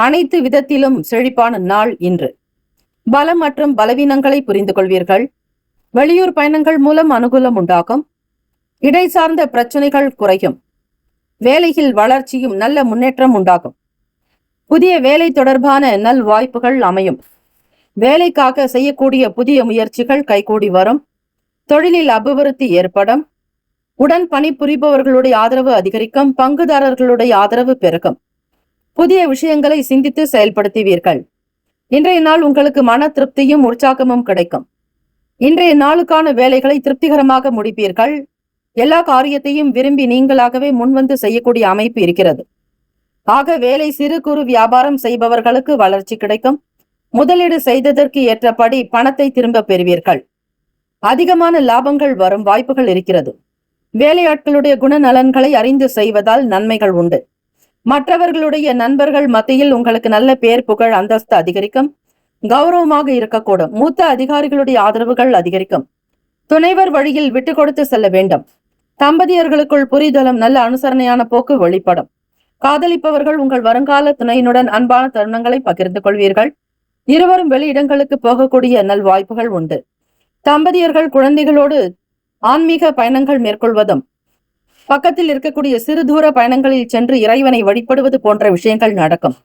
S1: அனைத்து விதத்திலும் செழிப்பான நாள் இன்று. பலம் மற்றும் பலவீனங்களை புரிந்து கொள்வீர்கள். வெளியூர் பயணங்கள் மூலம் அனுகூலம் உண்டாகும். இடை சார்ந்த பிரச்சனைகள் குறையும். வேலையில் வளர்ச்சியும் நல்ல முன்னேற்றம் உண்டாகும். புதிய வேலை தொடர்பான நல் வாய்ப்புகள் அமையும். வேலைக்காக செய்யக்கூடிய புதிய முயற்சிகள் கைகூடி வரும். தொழிலில் அபிவிருத்தி ஏற்படும். உடன் பணிபுரிபவர்களுடைய ஆதரவு அதிகரிக்கும். பங்குதாரர்களுடைய ஆதரவு பெருகும். புதிய விஷயங்களை சிந்தித்து செயல்படுத்துவீர்கள். இன்றைய நாள் உங்களுக்கு மன திருப்தியும் உற்சாகமும் கிடைக்கும். இன்றைய நாளுக்கான வேலைகளை திருப்திகரமாக முடிப்பீர்கள். எல்லா காரியத்தையும் விரும்பி நீங்களாகவே முன்வந்து செய்யக்கூடிய அமைப்பு இருக்கிறது. ஆக வேலை சிறு குறு வியாபாரம் செய்பவர்களுக்கு வளர்ச்சி கிடைக்கும். முதலீடு செய்ததற்கு ஏற்றபடி பணத்தை திரும்ப பெறுவீர்கள். அதிகமான லாபங்கள் வரும் வாய்ப்புகள் இருக்கிறது. வேலையாட்களுடைய குணநலன்களை அறிந்து செய்வதால் நன்மைகள் உண்டு. மற்றவர்களுடைய நண்பர்கள் மத்தியில் உங்களுக்கு நல்ல பேர் புகழ் அந்தஸ்து அதிகரிக்கும். கௌரவமாக இருக்கக்கூடும். மூத்த அதிகாரிகளுடைய ஆதரவுகள் அதிகரிக்கும். துணைவர் வழியில் விட்டு கொடுத்து செல்ல வேண்டும். தம்பதியர்களுக்குள் புரிதலும் நல்ல அனுசரணையான போக்கு வெளிப்படும். காதலிப்பவர்கள் உங்கள் வருங்கால துணையினுடன் அன்பான தருணங்களை பகிர்ந்து கொள்வீர்கள். இருவரும் வெளியிடங்களுக்கு போகக்கூடிய நல் வாய்ப்புகள் உண்டு. தம்பதியர்கள் குழந்தைகளோடு ஆன்மீக பயணங்கள் மேற்கொள்வதும் பக்கத்தில் இருக்கக்கூடிய சிறு தூர பயணங்களில் சென்று இறைவனை வழிபடுவது போன்ற விஷயங்கள் நடக்கும்.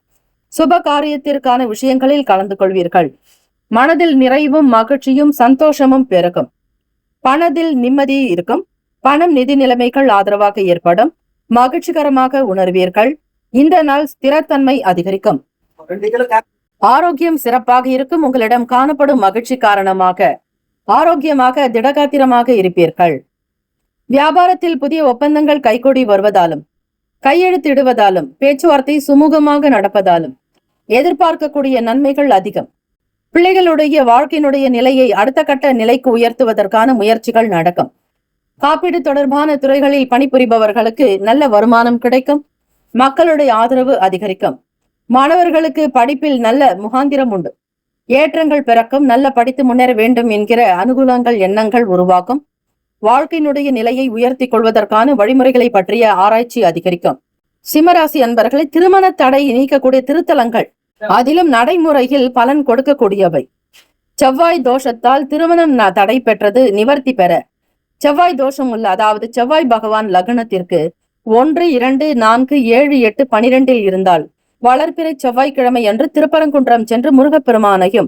S1: சுப காரியத்திற்கான விஷயங்களில் கலந்து கொள்வீர்கள். மனதில் நிறைவும் மகிழ்ச்சியும் சந்தோஷமும் பெருகும். பணத்தில் நிம்மதி இருக்கும். பணம் நிதி நிலைமைகள் ஆதரவாக ஏற்படும். மகிழ்ச்சிகரமாக உணர்வீர்கள். இந்த நாள் ஸ்திரத்தன்மை அதிகரிக்கும். ஆரோக்கியம் சிறப்பாக இருக்கும். உங்களிடம் காணப்படும் மகிழ்ச்சி காரணமாக ஆரோக்கியமாக திடகாத்திரமாக இருப்பீர்கள். வியாபாரத்தில் புதிய ஒப்பந்தங்கள் கைகூடி வருவதாலும் கையெழுத்திடுவதாலும் பேச்சுவார்த்தை சுமூகமாக நடப்பதாலும் எதிர்பார்க்கக்கூடிய நன்மைகள் அதிகம். பிள்ளைகளுடைய வாழ்க்கையினுடைய நிலையை அடுத்த கட்ட நிலைக்கு உயர்த்துவதற்கான முயற்சிகள் நடக்கும். காப்பீடு தொடர்பான துறைகளில் பணிபுரிபவர்களுக்கு நல்ல வருமானம் கிடைக்கும். மக்களுடைய ஆதரவு அதிகரிக்கும். மாணவர்களுக்கு படிப்பில் நல்ல முகாந்திரம் உண்டு. ஏற்றங்கள் பிறக்கும். நல்ல படித்து முன்னேற வேண்டும் என்கிற அனுகூலங்கள் எண்ணங்கள் உருவாக்கும். வாழ்க்கையினுடைய நிலையை உயர்த்தி கொள்வதற்கான வழிமுறைகளை பற்றிய ஆராய்ச்சி அதிகரிக்கும். சிம்மராசி அன்பர்களை திருமண தடை நீக்கக்கூடிய திருத்தலங்கள் அதிலும் நடைமுறையில் பலன் கொடுக்கக்கூடியவை. செவ்வாய் தோஷத்தால் திருமணம் தடை பெற்றது நிவர்த்தி பெற செவ்வாய் தோஷம் உள்ள, அதாவது செவ்வாய் பகவான் லக்னத்திற்கு 1, 2, 4, 7, 8, 12 இருந்தால் வளர்பிறை செவ்வாய்க்கிழமை அன்று திருப்பரங்குன்றம் சென்று முருகப்பெருமானையும்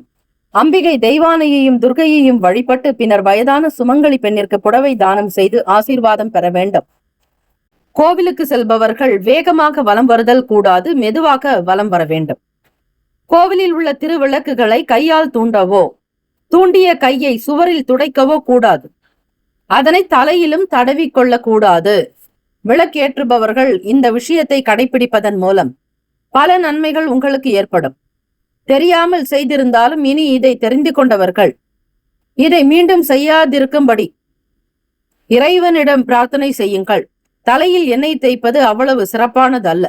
S1: அம்பிகை தெய்வானையையும் துர்கையையும் வழிபட்டு பின்னர் வயதான சுமங்கலி பெண்ணிற்கு புடவை தானம் செய்து ஆசீர்வாதம் பெற வேண்டும். கோவிலுக்கு செல்பவர்கள் வேகமாக வலம் வருதல் கூடாது. மெதுவாக வலம் வர வேண்டும். கோவிலில் உள்ள திருவிளக்குகளை கையால் தூண்டவோ தூண்டிய கையை சுவரில் துடைக்கவோ கூடாது. அதனை தலையிலும் தடவி கொள்ளக்கூடாது. விளக்கேற்றுபவர்கள் இந்த விஷயத்தை கடைபிடிப்பதன் மூலம் பல நன்மைகள் உங்களுக்கு ஏற்படும். தெரியாமல் செய்திருந்தாலும் இனி இதை தெரிந்து கொண்டவர்கள் இதை மீண்டும் செய்யாதிருக்கும்படி இறைவனிடம் பிரார்த்தனை செய்யுங்கள். தலையில் எண்ணெய் தேய்ப்பது அவ்வளவு சிறப்பானதல்ல.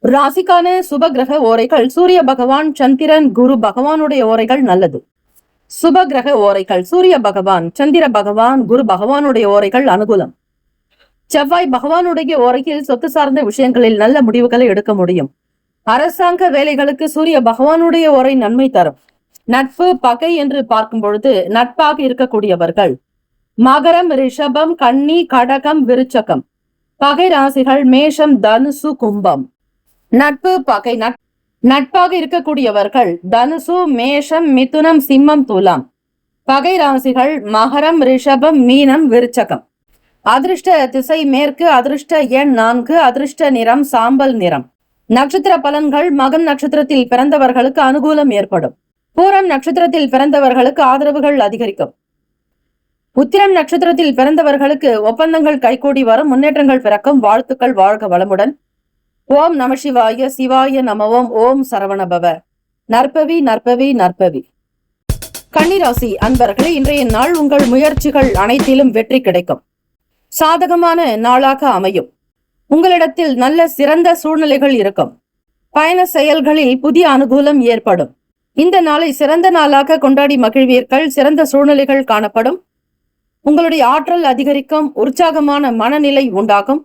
S1: ராசிக்கான சுப கிரக ஓரைகள் சூரிய பகவான், சந்திரன், குரு பகவானுடைய ஓரைகள் நல்லது. சுப கிரக ஓரைகள் சூரிய பகவான், சந்திர பகவான், குரு பகவானுடைய ஓரைகள் அனுகூலம். செவ்வாய் பகவானுடைய ஓரையில் சொத்து சார்ந்த விஷயங்களில் நல்ல முடிவுகளை எடுக்க முடியும். அரசாங்க வேலைகளுக்கு சூரிய பகவானுடைய ஓரை நன்மை தரும். நட்பு பகை என்று பார்க்கும் பொழுது நட்பாக இருக்கக்கூடியவர்கள் மகரம், ரிஷபம், கன்னி, கடகம், விருச்சகம். பகை ராசிகள் மேஷம், தனுசு, கும்பம். நட்பு பகை நட்பாக இருக்கக்கூடியவர்கள் தனுசு, மேஷம், மிதுனம், சிம்மம், துலாம். பகை ராசிகள் மகரம், ரிஷபம், மீனம், விருச்சகம். அதிர்ஷ்ட திசை மேற்கு. அதிர்ஷ்ட எண் 4. அதிர்ஷ்ட நிறம் சாம்பல் நிறம். நட்சத்திர பலன்கள் மகம் நட்சத்திரத்தில் பிறந்தவர்களுக்கு அனுகூலம் ஏற்படும். பூரம் நட்சத்திரத்தில் பிறந்தவர்களுக்கு ஆதரவுகள் அதிகரிக்கும். உத்திரம் நட்சத்திரத்தில் பிறந்தவர்களுக்கு ஒப்பந்தங்கள் கைகூடி வரும். முன்னேற்றங்கள் பிறக்கும். வாழ்த்துக்கள். வாழ்க வளமுடன். ஓம் நம சிவாய. சிவாய நமவோம். ஓம் சரவணபவ. நற்பவி நற்பவி நற்பவி. கன்னிராசி அன்பர்களே, இன்றைய நாள் உங்கள் முயற்சிகள் அனைத்திலும் வெற்றி கிடைக்கும். சாதகமான நாளாக அமையும். உங்களிடத்தில் நல்ல சிறந்த சூழ்நிலைகள் இருக்கும். பயண செயல்களில் புதிய அனுகூலம் ஏற்படும். இந்த நாளை சிறந்த நாளாக கொண்டாடி மகிழ்வீர்கள். சிறந்த சூழ்நிலைகள் காணப்படும். உங்களுடைய ஆற்றல் அதிகரிக்கும். உற்சாகமான மனநிலை உண்டாகும்.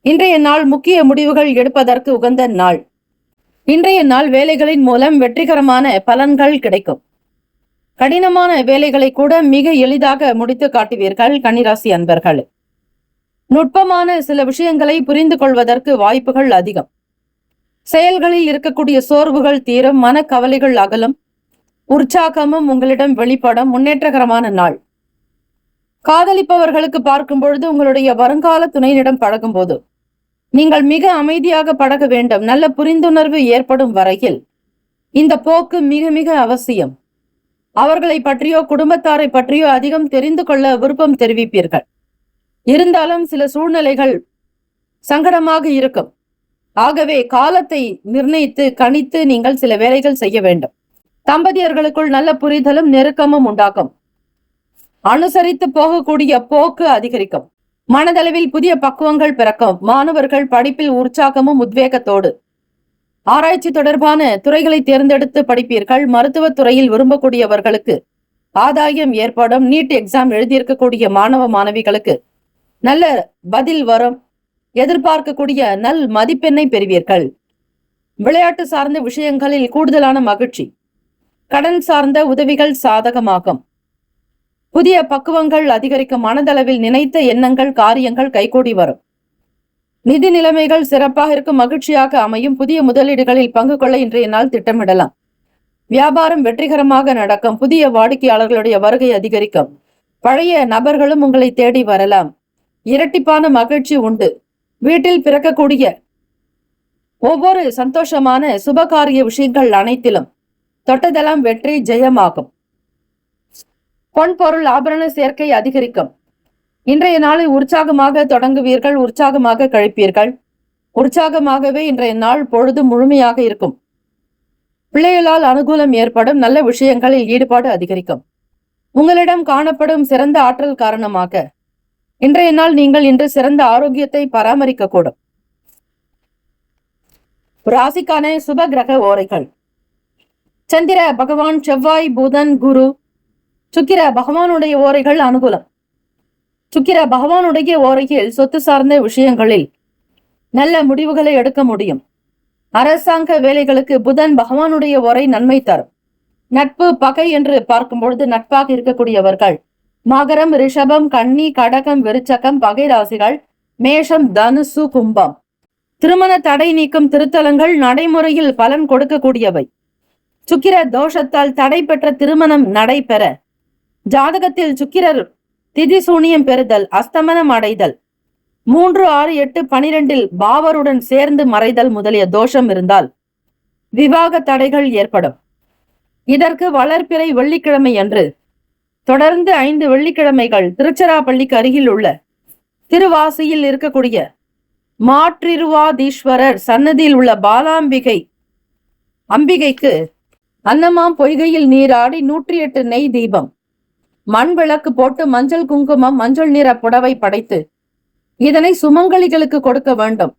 S1: இன்றைய நாள் முக்கிய முடிவுகள் எடுப்பதற்கு உகந்த நாள். இன்றைய நாள் வேலைகளின் மூலம் வெற்றிகரமான பலன்கள் கிடைக்கும். கடினமான வேலைகளை கூட மிக எளிதாக முடித்து காட்டுவீர்கள் கன்னிராசி அன்பர்கள். நுட்பமான சில விஷயங்களை புரிந்து கொள்வதற்கு வாய்ப்புகள் அதிகம். செயல்களில் இருக்கக்கூடிய சோர்வுகள் தீரும். மனக்கவலைகள் அகலும். உற்சாகமும் உங்களிடம் வெளிப்படும். முன்னேற்றகரமான நாள். காதலிப்பவர்களுக்கு பார்க்கும் பொழுது உங்களுடைய வருங்கால துணையிடம் பழகும் போது நீங்கள் மிக அமைதியாக பழக வேண்டும். நல்ல புரிந்துணர்வு ஏற்படும் வரையில் இந்த போக்கு மிக மிக அவசியம். அவர்களை பற்றியோ குடும்பத்தாரை பற்றியோ அதிகம் தெரிந்து கொள்ள விருப்பம் தெரிவிப்பீர்கள். இருந்தாலும் சில சூழ்நிலைகள் சங்கடமாக இருக்கும். ஆகவே காலத்தை நிர்ணயித்து கணித்து நீங்கள் சில வேலைகள் செய்ய வேண்டும். தம்பதியர்களுக்குள் நல்ல புரிதலும் நெருக்கமும் உண்டாகும். அனுசரித்து போகக்கூடிய போக்கு அதிகரிக்கும். மனதளவில் புதிய பக்குவங்கள் பிறக்கும். மாணவர்கள் படிப்பில் உற்சாகமும் உத்வேகத்தோடு ஆராய்ச்சி தொடர்பான துறைகளை தேர்ந்தெடுத்து படிப்பீர்கள். மருத்துவத் துறையில் விரும்பக்கூடியவர்களுக்கு ஆதாயம் ஏற்படும். நீட் எக்ஸாம் எழுதியிருக்கக்கூடிய மாணவ மாணவிகளுக்கு நல்ல பதில் வரும். எதிர்பார்க்கக்கூடிய நல் மதிப்பெண்ணை பெறுவீர்கள். விளையாட்டு சார்ந்த விஷயங்களில் கூடுதலான மகிழ்ச்சி. கடன் சார்ந்த உதவிகள் சாதகமாகும். புதிய பக்குவங்கள் அதிகரிக்கும். மனதளவில் நினைத்த எண்ணங்கள் காரியங்கள் கைகூடி வரும். நிதி நிலைமைகள் சிறப்பாக இருக்கும். மகிழ்ச்சியாக அமையும். புதிய முதலீடுகளில் பங்கு கொள்ள இன்றைய நாள் திட்டமிடலாம். வியாபாரம் வெற்றிகரமாக நடக்கும். புதிய வாடிக்கையாளர்களுடைய வருகை அதிகரிக்கும். பழைய நபர்களும் உங்களை தேடி வரலாம். இரட்டிப்பான மகிழ்ச்சி உண்டு. வீட்டில் பிறக்கக்கூடிய ஒவ்வொரு சந்தோஷமான சுபகாரிய விஷயங்கள் அனைத்திலும் தொட்டதெல்லாம் வெற்றி ஜெயமாகும். பொன் பொருள் ஆபரண சேர்க்கை அதிகரிக்கும். இன்றைய நாளை உற்சாகமாக தொடங்குவீர்கள். உற்சாகமாக கழிப்பீர்கள். உற்சாகமாகவே இன்றைய நாள் பொழுது முழுமையாக இருக்கும். பிள்ளைகளால் அனுகூலம் ஏற்படும். நல்ல விஷயங்களில் ஈடுபாடு அதிகரிக்கும். உங்களிடம் காணப்படும் சிறந்த ஆற்றல் காரணமாக இன்றைய நாள் நீங்கள் இன்று சிறந்த ஆரோக்கியத்தை பராமரிக்க கூடும். ராசிக்கான சுப கிரக ஓரைகள். சந்திர பகவான், செவ்வாய், புதன், குரு, சுக்கிர பகவானுடைய ஓரைகள் அனுகூலம். சுக்கிர பகவானுடைய ஓரையில் சொத்து சார்ந்த விஷயங்களில் நல்ல முடிவுகளை எடுக்க முடியும். அரசாங்க வேலைகளுக்கு புதன் பகவானுடைய ஓரை நன்மை தரும். நட்பு பகை என்று பார்க்கும் பொழுது நட்பாக இருக்கக்கூடியவர்கள் மகரம், ரிஷபம், கன்னி, கடகம், விருச்சகம், பகை ராசிகள், மேஷம், தனுசு, கும்பம். திருமண தடை நீக்கும் திருத்தலங்கள் நடைமுறையில் பலன் கொடுக்கக்கூடியவை. சுக்கிர தோஷத்தால் தடை பெற்ற திருமணம் நடைபெற, ஜாதகத்தில் சுக்கிரர் திதி சூனியம் பெறுதல், அஸ்தமனம் அடைதல், 3, 6, 8, 12 பாவருடன் சேர்ந்து மறைதல் முதலிய தோஷம் இருந்தால் விவாக தடைகள் ஏற்படும். இதற்கு வளர்பிறை வெள்ளிக்கிழமை அன்று தொடர்ந்து 5 வெள்ளிக்கிழமைகள் திருச்சிராப்பள்ளிக்கு அருகில் உள்ள திருவாசியில் இருக்கக்கூடிய மாற்றிருவாதீஸ்வரர் சன்னதியில் உள்ள பாலாம்பிகை அம்பிகைக்கு அன்னமாம் பொய்கையில் நீராடி 108 நெய் தீபம், மண் விளக்கு போட்டு மஞ்சள் குங்குமம், மஞ்சள் நிற புடவை படைத்து இதனை சுமங்கலிகளுக்கு கொடுக்க வேண்டும்.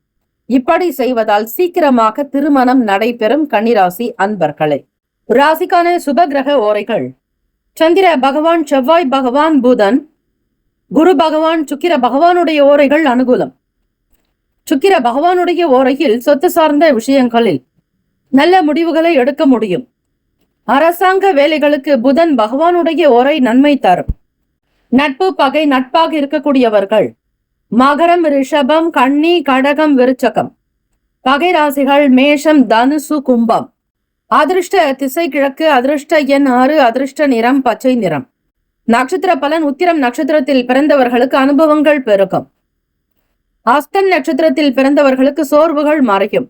S1: இப்படி செய்வதால் சீக்கிரமாக திருமணம் நடைபெறும். கன்னிராசி அன்பர்களே, ராசிக்கான சுப கிரக ஓரைகள். சந்திர பகவான், செவ்வாய் பகவான், புதன், குரு பகவான், சுக்கிர பகவானுடைய ஓரைகள் அனுகூலம். சுக்கிர பகவானுடைய ஓரையில் சொத்து சார்ந்த விஷயங்களில் நல்ல முடிவுகளை எடுக்க முடியும். அரசாங்க வேலைகளுக்கு புதன் பகவானுடைய ஓரை நன்மை தரும். நட்பு பகை நட்பாக இருக்கக்கூடியவர்கள் மகரம், ரிஷபம், கன்னி, கடகம், விருச்சகம். பகை ராசிகள் மேஷம், தனுசு, கும்பம். அதிர்ஷ்ட திசை கிழக்கு. அதிர்ஷ்ட எண் 6. அதிர்ஷ்ட நிறம் பச்சை நிறம். நட்சத்திர பலன். உத்திரம் நட்சத்திரத்தில் பிறந்தவர்களுக்கு அனுபவங்கள் பெருகும். அஸ்தம் நட்சத்திரத்தில் பிறந்தவர்களுக்கு சோர்வுகள் மறையும்.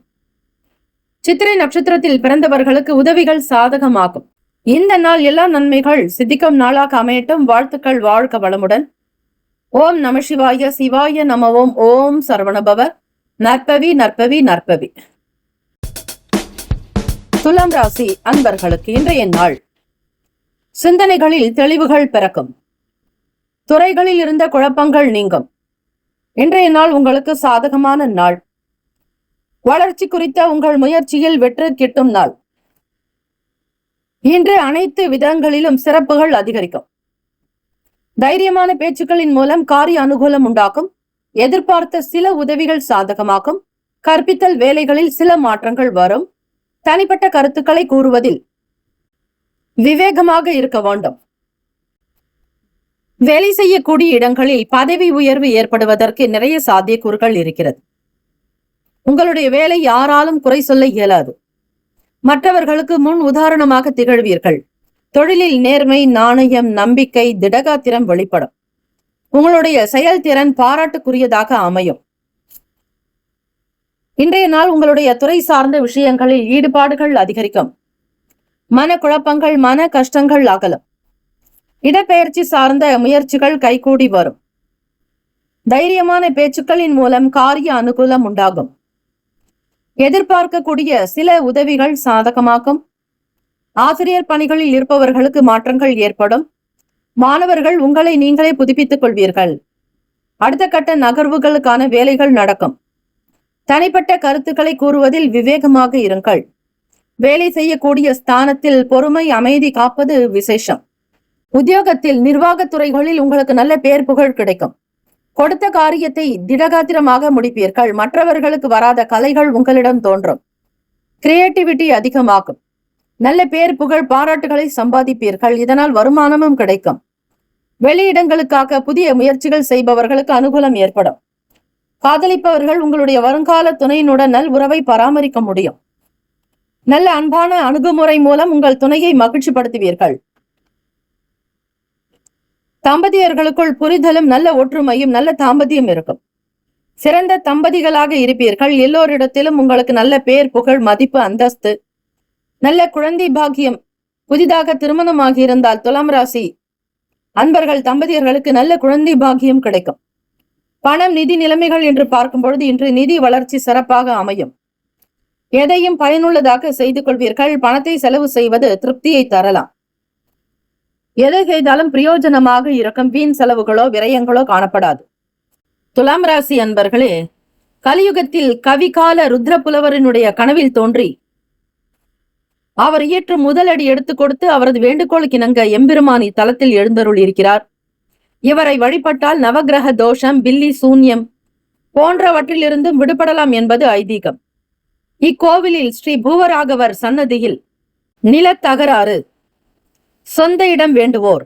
S1: சித்திரை நட்சத்திரத்தில் பிறந்தவர்களுக்கு உதவிகள் சாதகமாகும். இந்த நாள் எல்லா நன்மைகள் சித்திக்கும் நாளாக அமையட்டும். வாழ்த்துக்கள். வாழ்க வளமுடன். ஓம் நம சிவாய. சிவாய நம. ஓம். ஓம் சரவணபவ. நற்பவி நற்பவி நற்பவி. துலாம் ராசி அன்பர்களுக்கு இன்றைய நாள் சிந்தனைகளில் தெளிவுகள் பிறக்கும். துறைகளில் இருந்த குழப்பங்கள் நீங்கும். இன்றைய நாள் உங்களுக்கு சாதகமான நாள். வளர்ச்சி குறித்த உங்கள் முயற்சியில் வெற்றி கிட்டும் நாள். இன்று அனைத்து விதங்களிலும் சிறப்புகள் அதிகரிக்கும். தைரியமான பேச்சுக்களின் மூலம் காரிய அனுகூலம் உண்டாக்கும். எதிர்பார்த்த சில உதவிகள் சாதகமாக்கும். கற்பித்தல் வேலைகளில் சில மாற்றங்கள் வரும். தனிப்பட்ட கருத்துக்களை கூறுவதில் விவேகமாக இருக்க வேண்டும். வேலை செய்யக்கூடிய இடங்களில் பதவி உயர்வு ஏற்படுவதற்கு நிறைய சாத்தியக்கூறுகள் இருக்கிறது. உங்களுடைய வேலை யாராலும் குறை சொல்ல இயலாது. மற்றவர்களுக்கு முன் உதாரணமாக திகழ்வீர்கள். தொழிலில் நேர்மை, நாணயம், நம்பிக்கை, திடகாத்திரம் வெளிப்படும். உங்களுடைய செயல்திறன் பாராட்டுக்குரியதாக அமையும். இன்றைய நாள் உங்களுடைய துறை சார்ந்த விஷயங்களில் ஈடுபாடுகள் அதிகரிக்கும். மனக்குழப்பங்கள், மன கஷ்டங்கள் அகலும். இடப்பெயர்ச்சி சார்ந்த முயற்சிகள் கைகூடி வரும். தைரியமான பேச்சுக்களின் மூலம் காரிய அனுகூலம் உண்டாகும். எதிர்பார்க்கக்கூடிய சில உதவிகள் சாதகமாக்கும். ஆசிரியர் பணிகளில் இருப்பவர்களுக்கு மாற்றங்கள் ஏற்படும். மாணவர்கள் உங்களை நீங்களே புதுப்பித்துக் கொள்வீர்கள். அடுத்த கட்ட நகர்வுகளுக்கான வேலைகள் நடக்கும். தனிப்பட்ட கருத்துக்களை கூறுவதில் விவேகமாக இருங்கள். வேலை செய்யக்கூடிய ஸ்தானத்தில் பொறுமை, அமைதி காப்பது விசேஷம். உத்தியோகத்தில் நிர்வாகத்துறைகளில் உங்களுக்கு நல்ல பேர் புகழ் கிடைக்கும். கொடுத்த காரியத்தை திடகாத்திரமாக முடிப்பீர்கள். மற்றவர்களுக்கு வராத கலைகள் உங்களிடம் தோன்றும். கிரியேட்டிவிட்டி அதிகமாகும். நல்ல பேர் புகழ் பாராட்டுகளை சம்பாதிப்பீர்கள். இதனால் வருமானமும் கிடைக்கும். வெளியிடங்களுக்காக புதிய முயற்சிகள் செய்பவர்களுக்கு அனுகூலம் ஏற்படும். காதலிப்பவர்கள் உங்களுடைய வருங்கால துணையினுடன் நல் உறவை பராமரிக்க முடியும். நல்ல அன்பான அணுகுமுறை மூலம் உங்கள் துணையை மகிழ்ச்சிப்படுத்துவீர்கள். தம்பதியர்களுக்குள் புரிதலும் நல்ல ஒற்றுமையும் நல்ல தாம்பத்தியம் இருக்கும். சிறந்த தம்பதிகளாக இருப்பீர்கள். எல்லோரிடத்திலும் உங்களுக்கு நல்ல பேர் புகழ், மதிப்பு, அந்தஸ்து, நல்ல குழந்தை பாக்கியம். புதிதாக திருமணமாகி இருந்தால் துலாம் ராசி அன்பர்கள் தம்பதியர்களுக்கு நல்ல குழந்தை பாக்கியம் கிடைக்கும். பணம், நிதி நிலைமைகள் என்று பார்க்கும் பொழுது இன்று நிதி வளர்ச்சி சிறப்பாக அமையும். எதையும் பயனுள்ளதாக செய்து கொள்வீர்கள். பணத்தை செலவு செய்வது திருப்தியை தரலாம். எதை செய்தாலும் பிரயோஜனமாக இருக்கும். வீண் செலவுகளோ விரயங்களோ காணப்படாது. துலாம் ராசி அன்பர்களே, கலியுகத்தில் கவிகால ருத்ரபுலவரினுடைய கனவில் தோன்றி அவர் இயற்றும் முதலடி எடுத்துக் கொடுத்து அவரது வேண்டுகோளுக்கு இணங்க எம்பெருமானி தலத்தில் எழுந்தருள் இருக்கிறார். இவரை வழிபட்டால் நவகிரக தோஷம், பில்லி சூன்யம் போன்றவற்றிலிருந்தும் விடுபடலாம் என்பது ஐதீகம். இக்கோவிலில் ஸ்ரீ பூவராகவர் சன்னதியில் நிலத்தகராறு, சொந்த இடம் வேண்டுவோர்,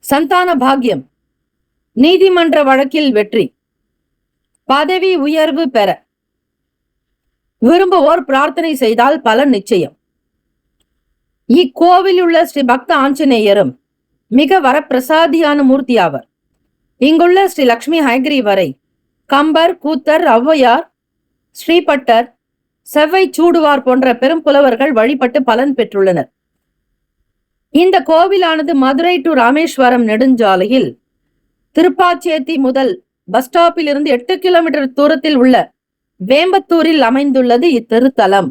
S1: சந்தான பாக்கியம், நீதிமன்ற வழக்கில் வெற்றி, பதவி உயர்வு பெற விரும்புவோர் பிரார்த்தனை செய்தால் பலன் நிச்சயம். இக்கோவில் உள்ள ஸ்ரீ பக்த ஆஞ்சநேயரும் மிக வரப்பிரசாதியான மூர்த்தியாவர். இங்குள்ள ஸ்ரீ லட்சுமி ஹயக்ரீவரை கம்பர், கூத்தர், ஔவையார், ஸ்ரீபட்டர், செவ்வை சூடுவார் போன்ற பெரும் புலவர்கள் வழிபட்டு பலன் பெற்றுள்ளனர். இந்த கோவிலானது மதுரை டு ராமேஸ்வரம் நெடுஞ்சாலையில் திருப்பாச்சேத்தி முதல் பஸ் ஸ்டாப்பில் இருந்து 8 கிலோமீட்டர் தூரத்தில் உள்ள வேம்பத்தூரில் அமைந்துள்ளது இத்திருத்தலம்.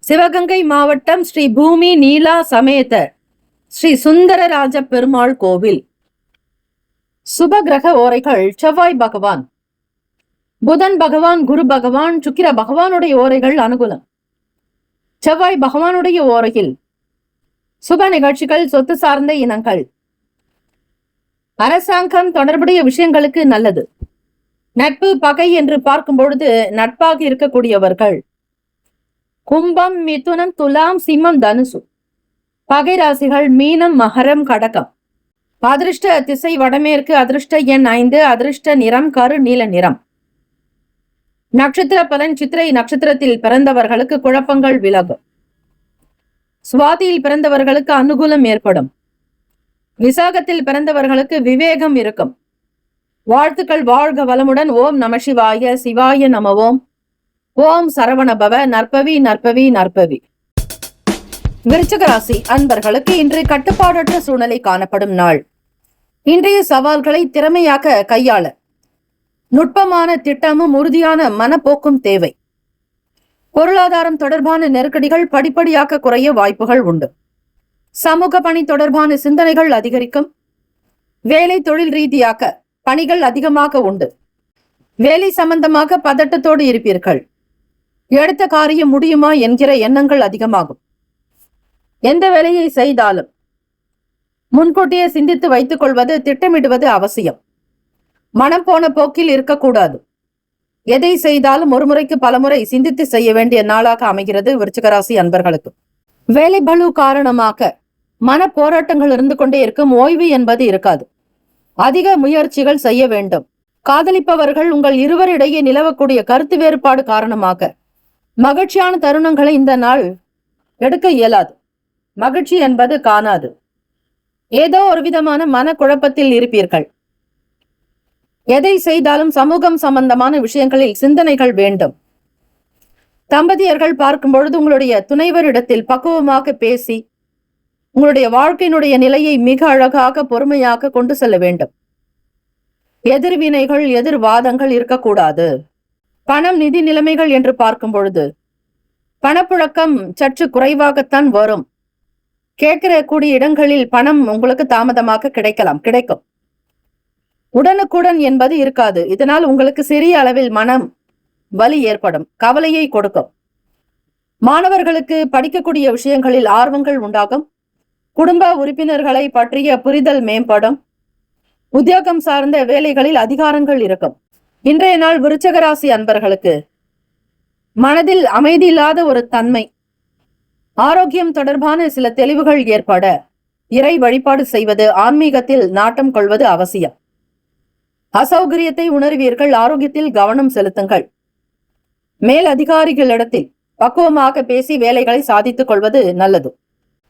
S1: சிவகங்கை மாவட்டம் ஸ்ரீ பூமி நீலா சமேத ஸ்ரீ சுந்தரராஜ பெருமாள் கோவில். சுப கிரக ஓரைகள் செவ்வாய் பகவான், புதன் பகவான், குரு பகவான், சுக்கிர பகவானுடைய ஓரைகள் அனுகூலம். செவ்வாய் பகவானுடைய ஓரையில் சுப நிகழ்ச்சிகள், சொத்து சார்ந்த இனங்கள், அரசாங்கம் தொடர்புடைய விஷயங்களுக்கு நல்லது. நட்பு, பகை என்று பார்க்கும் பொழுது நட்பாக இருக்கக்கூடியவர்கள் கும்பம், மிதுனம், துலாம், சிம்மம், தனுசு. பகை ராசிகள் மீனம், மகரம், கடகம். அதிர்ஷ்ட திசை வடமேற்கு. அதிர்ஷ்ட எண் 5. அதிர்ஷ்ட நிறம் கரு நீல நிறம். நட்சத்திர பலன். சித்திரை நட்சத்திரத்தில் பிறந்தவர்களுக்கு குழப்பங்கள் விலகும். சுவாதியில் பிறந்தவர்களுக்கு அனுகூலம் ஏற்படும். விசாகத்தில் பிறந்தவர்களுக்கு விவேகம் இருக்கும். வாழ்த்துக்கள். வாழ்க வளமுடன். ஓம் நம சிவாய. சிவாய நம ஓம். ஓம் சரவணபவ. நற்பவி நற்பவி நற்பவி. விருச்சிக ராசி அன்பர்களுக்கு இன்று கட்டுப்பாடற்ற சூழ்நிலை காணப்படும் நாள். இன்றைய சவால்களை திறமையாக கையாள நுட்பமான திட்டமும் உறுதியான மனப்போக்கும் தேவை. பொருளாதாரம் தொடர்பான நெருக்கடிகள் படிப்படியாக குறைய வாய்ப்புகள் உண்டு. சமூக பணி தொடர்பான சிந்தனைகள் அதிகரிக்கும். வேலை தொழில் ரீதியாக பணிகள் அதிகமாக உண்டு. வேலை சம்பந்தமாக பதட்டத்தோடு இருப்பீர்கள். எடுத்த காரியம் முடியுமா என்கிற எண்ணங்கள் அதிகமாகும். எந்த வேலையை செய்தாலும் முன்கூட்டியே சிந்தித்து வைத்துக் கொள்வது, திட்டமிடுவது அவசியம். மனம் போன போக்கில் இருக்கக்கூடாது. எதை செய்தாலும் ஒரு முறைக்கு பலமுறை சிந்தித்து செய்ய வேண்டிய நாளாக அமைகிறது விருச்சிகராசி அன்பர்களுக்கு. வேலை பளு காரணமாக மன போராட்டங்கள் இருந்து கொண்டே இருக்கும். ஓய்வு என்பது இருக்காது. அதிக முயற்சிகள் செய்ய வேண்டும். காதலிப்பவர்கள் உங்கள் இருவரிடையே நிலவக்கூடிய கருத்து வேறுபாடு காரணமாக மகிழ்ச்சியான தருணங்களை இந்த நாள் எடுக்க இயலாது. மகிழ்ச்சி என்பது காணாது. ஏதோ ஒரு விதமான மனக்குழப்பத்தில் இருப்பீர்கள். எதை செய்தாலும் சமூகம் சம்பந்தமான விஷயங்களில் சிந்தனைகள் வேண்டும். தம்பதியர்கள் பார்க்கும் பொழுது உங்களுடைய துணைவரிடத்தில் பக்குவமாக பேசி உங்களுடைய வாழ்க்கையினுடைய நிலையை மிக அழகாக பொறுமையாக கொண்டு செல்ல வேண்டும். எதிர்வினைகள், எதிர்வாதங்கள் இருக்கக்கூடாது. பணம், நிதி நிலைமைகள் என்று பார்க்கும் பொழுது பணப்புழக்கம் சற்று குறைவாகத்தான் வரும். கேட்கிற கூடிய இடங்களில் பணம் உங்களுக்கு தாமதமாக கிடைக்கும். உடனுக்குடன் என்பது இருக்காது. இதனால் உங்களுக்கு சிறிய அளவில் மனம் வலி ஏற்படும், கவலையை கொடுக்கும். மாணவர்களுக்கு படிக்கக்கூடிய விஷயங்களில் ஆர்வங்கள் உண்டாகும். குடும்ப உறுப்பினர்களை பற்றிய புரிதல் மேம்படும். உத்தியோகம் சார்ந்த வேலைகளில் அதிகாரங்கள் இருக்கும். இன்றைய நாள் விருச்சிகராசி அன்பர்களுக்கு மனதில் அமைதி இல்லாத ஒரு தன்மை, ஆரோக்கியம் தொடர்பான சில தெளிவுகள் ஏற்பட இறை வழிபாடு செய்வது, ஆன்மீகத்தில் நாட்டம் கொள்வது அவசியம். அசௌகரியத்தை உணர்வீர்கள். ஆரோக்கியத்தில் கவனம் செலுத்துங்கள். மேல் அதிகாரிகளிடத்தில் பக்குவமாக பேசி வேலைகளை சாதித்துக் கொள்வது நல்லது.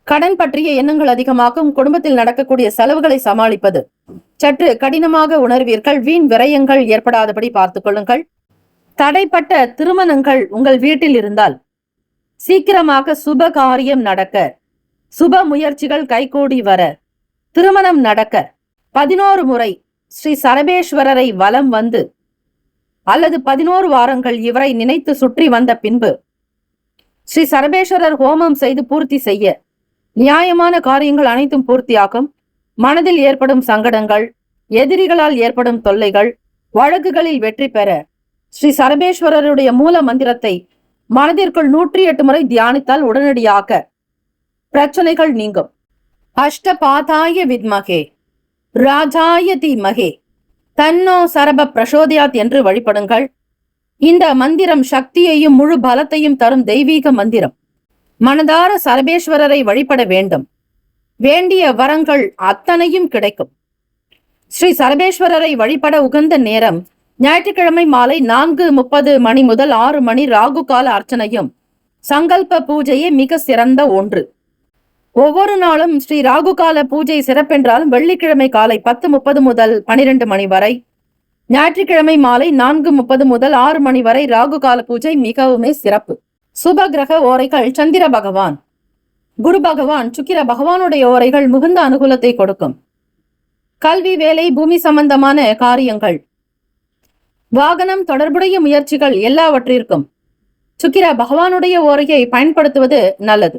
S1: கடன் பற்றிய எண்ணங்கள் அதிகமாகும். குடும்பத்தில் நடக்கக்கூடிய செலவுகளை சமாளிப்பது சற்று கடினமாக உணர்வீர்கள். வீண் விரயங்கள் ஏற்படாதபடி பார்த்துக் கொள்ளுங்கள். தடைப்பட்ட திருமணங்கள் உங்கள் வீட்டில் இருந்தால் சீக்கிரமாக சுப காரியம் நடக்க, சுப முயற்சிகள் கைகூடி வர, திருமணம் நடக்க 11 முறை ஸ்ரீ சரபேஸ்வரரை வலம் வந்து அல்லது 11 வாரங்கள் இவரை நினைத்து சுற்றி வந்த பின்பு ஸ்ரீ சரபேஸ்வரர் ஹோமம் செய்து பூர்த்தி செய்ய நியாயமான காரியங்கள் அனைத்தும் பூர்த்தியாகும். மனதில் ஏற்படும் சங்கடங்கள், எதிரிகளால் ஏற்படும் தொல்லைகள், வழக்குகளில் வெற்றி பெற ஸ்ரீ சரபேஸ்வரருடைய மூல மந்திரத்தை மனதிற்குள் 108 முறை தியானித்தால் உடனடியாக பிரச்சனைகள் நீங்கும். அஷ்டபாதாய வித்மகே ராஜாய தீமகே தன்னோ சரப பிரசோதயாத் என்று வழிபடுங்கள். இந்த மந்திரம் சக்தியையும் முழு பலத்தையும் தரும் தெய்வீக மந்திரம். மனதார சரபேஸ்வரரை வழிபட வேண்டும். வேண்டிய வரங்கள் அத்தனையும் கிடைக்கும். ஸ்ரீ சரபேஸ்வரரை வழிபட உகந்த நேரம் ஞாயிற்றுக்கிழமை மாலை 4:30 மணி முதல் 6 மணி. ராகு கால அர்ச்சனையும் சங்கல்ப பூஜையே மிக சிறந்த ஒன்று. ஒவ்வொரு நாளும் ஸ்ரீ ராகு கால பூஜை சிறப்பென்றாலும் வெள்ளிக்கிழமை காலை 10:30 முதல் 12 மணி வரை, ஞாயிற்றுக்கிழமை மாலை 4:30 முதல் 6 மணி வரை ராகு கால பூஜை மிகவுமே சிறப்பு. சுப கிரக ஓரைகள் சந்திர பகவான், குரு பகவான், சுக்கிர பகவானுடைய ஓரைகள் மிகுந்த அனுகூலத்தை கொடுக்கும். கல்வி, வேலை, பூமி சம்பந்தமான காரியங்கள், வாகனம் தொடர்புடைய முயற்சிகள் எல்லாவற்றிற்கும் சுக்கிர பகவானுடைய ஓரையை பயன்படுத்துவது நல்லது.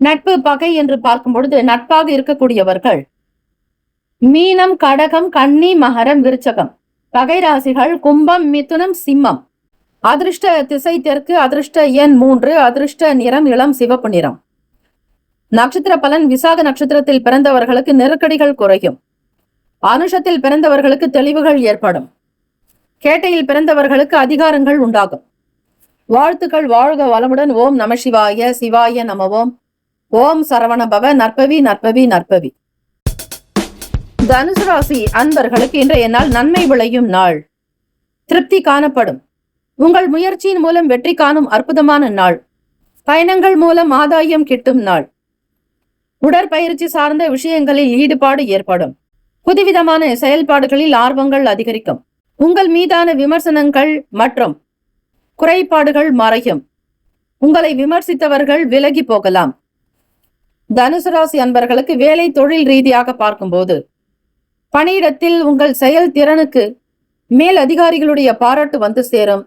S1: நட்பு, பகை என்று பார்க்கும் பொழுது நட்பாக இருக்கக்கூடியவர்கள் மீனம், கடகம், கன்னி, மகரம், விருச்சகம். பகை ராசிகள் கும்பம், மிதுனம், சிம்மம். அதிர்ஷ்ட திசை தெற்கு, அதிர்ஷ்ட எண் 3, அதிர்ஷ்ட நிறம் இளம் சிவப்பு நிறம். நட்சத்திர பலன்: விசாக நட்சத்திரத்தில் பிறந்தவர்களுக்கு நெருக்கடிகள் குறையும். அனுஷத்தில் பிறந்தவர்களுக்கு தெளிவுகள் ஏற்படும். கேட்டையில் பிறந்தவர்களுக்கு அதிகாரங்கள் உண்டாகும். வாழ்த்துக்கள். வாழ்க வளமுடன். ஓம் நம சிவாய. சிவாய நமவோம். ஓம் சரவண பவ. நற்பவி நற்பவி நற்பவி. தனுசு ராசி அன்பர்களுக்கு இன்றைய நாள் நன்மை விளையும் நாள். திருப்தி காணப்படும். உங்கள் முயற்சியின் மூலம் வெற்றி காணும் அற்புதமான நாள். பயணங்கள் மூலம் ஆதாயம் கிட்டும் நாள். உடற்பயிற்சி சார்ந்த விஷயங்களில் ஈடுபாடு ஏற்படும். புதுவிதமான செயல்பாடுகளில் ஆர்வங்கள் அதிகரிக்கும். உங்கள் மீதான விமர்சனங்கள் மற்றும் குறைபாடுகள் மறையும். உங்களை விமர்சித்தவர்கள் விலகி போகலாம். தனுசு ராசி அன்பர்களுக்கு வேலை, தொழில் ரீதியாக பார்க்கும்போது பணியிடத்தில் உங்கள் செயல் திறனுக்கு மேல் அதிகாரிகளுடைய பாராட்டு வந்து சேரும்.